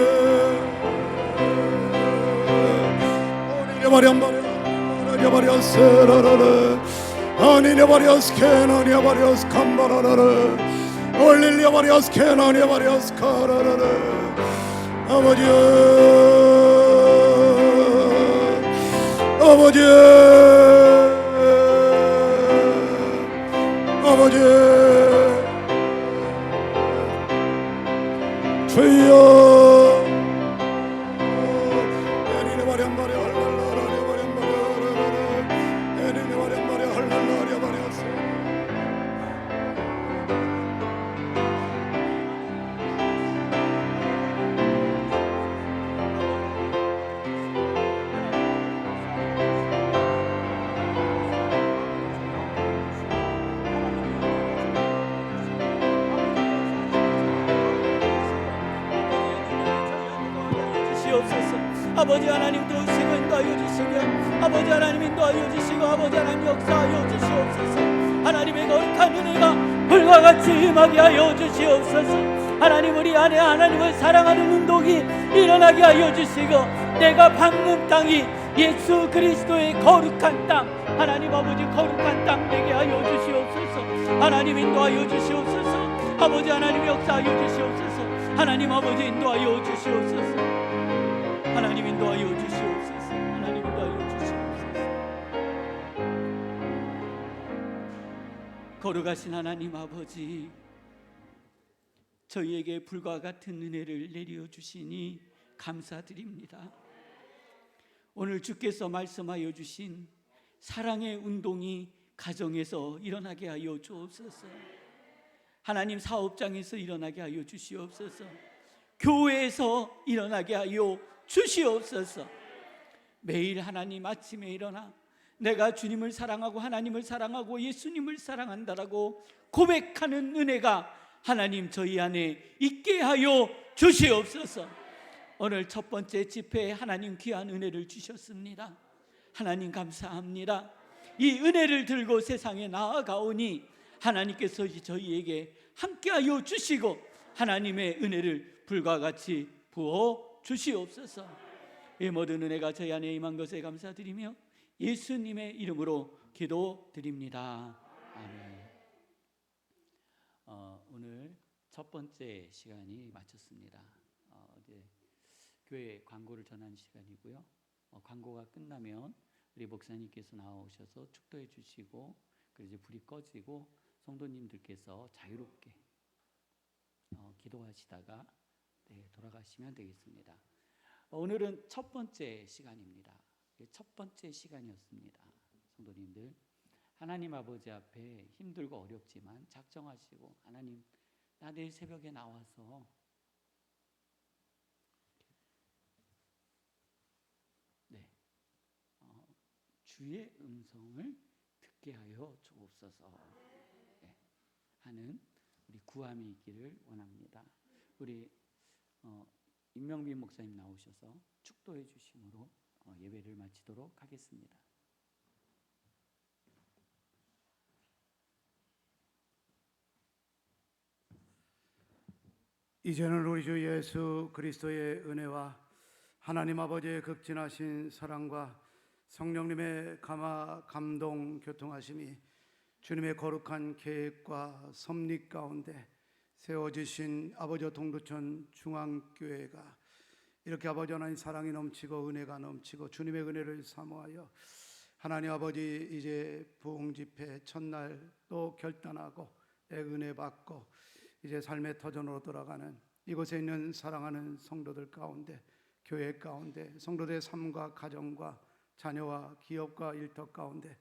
오니네 바리안 바리 하라라리아 바리 스라라라 아니냐 바리아스 케나냐 바리아스 캄바라라라 올릴려 바리아스 케나냐 바리아스 카라라라 아버지, 아버지, 아버지 주여. 에니네 바리안 바리 할랄라라리 바리안 바리 에니네 바리안 바리 할랄라리 바리아스 주시옵소서. 아버지 하나님 도우시고 인도하여 주시며 아버지 하나님 인도하여 주시고 아버지 하나님 역사하여 주시옵소서. 하나님의 거룩한 은혜가 불과 같이 임하게 하여 주시옵소서. 하나님 우리 안에 하나님을 사랑하는 운동이 일어나게 하여 주시고 내가 밟는 땅이 예수 그리스도의 거룩한 땅 하나님 아버지 거룩한 땅 되게 하여 주시옵소서. 하나님 인도하여 주시옵소서. 아버지 하나님 역사하여 주시옵소서. 하나님 아버지 인도하여 주시옵소서. 하나님 인도하여 주시옵소서. 하나님 인도하여 주시옵소서. 거룩하신 하나님 아버지, 저희에게 불과 같은 은혜를 내려 주시니 감사드립니다. 오늘 주께서 말씀하여 주신 사랑의 운동이 가정에서 일어나게 하여 주옵소서. 하나님 사업장에서 일어나게 하여 주시옵소서. 교회에서 일어나게 하여 주시옵소서. 매일 하나님 아침에 일어나 내가 주님을 사랑하고 하나님을 사랑하고 예수님을 사랑한다라고 고백하는 은혜가 하나님 저희 안에 있게 하여 주시옵소서. 오늘 첫 번째 집회에 하나님 귀한 은혜를 주셨습니다. 하나님 감사합니다. 이 은혜를 들고 세상에 나아가오니 하나님께서 저희에게 함께하여 주시고 하나님의 은혜를 불과 같이 부어 주시옵소서. 이 모든 은혜가 저희 안에 임한 것에 감사드리며 예수님의 이름으로 기도드립니다. 아멘. 오늘 첫 번째 시간이 마쳤습니다. 이제 교회 광고를 전하는 시간이고요. 광고가 끝나면 우리 목사님께서 나오셔서 축도해 주시고 그리고 이제 불이 꺼지고 성도님들께서 자유롭게 기도하시다가 돌아가시면 되겠습니다. 오늘은 첫 번째 시간입니다. 첫 번째 시간이었습니다. 성도님들, 하나님 아버지 앞에 힘들고 어렵지만 작정하시고 하나님 나 내일 새벽에 나와서 주의 음성을 듣게 하여 주옵소서 하는 우리 구함이 있기를 원합니다. 우리 임명빈 목사님 나오셔서 축도해 주심으로 예배를 마치도록 하겠습니다. 이제는 우리 주 예수 그리스도의 은혜와 하나님 아버지의 극진하신 사랑과 성령님의 감동 교통하심이 주님의 거룩한 계획과 섭리 가운데 세워지신 아버지 동두천 중앙교회가 이렇게 아버지 하나님 사랑이 넘치고 은혜가 넘치고 주님의 은혜를 사모하여 하나님 아버지, 이제 부흥 집회 첫날 또 결단하고 은혜 받고 이제 삶의 터전으로 돌아가는 이곳에 있는 사랑하는 성도들 가운데, 교회 가운데, 성도들의 삶과 가정과 자녀와 기업과 일터 가운데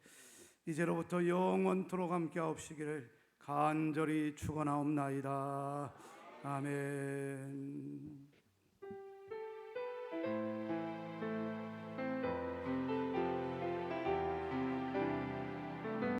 이제로부터 영원토록 함께 하옵시기를 간절히 축원하옵나이다. 아멘.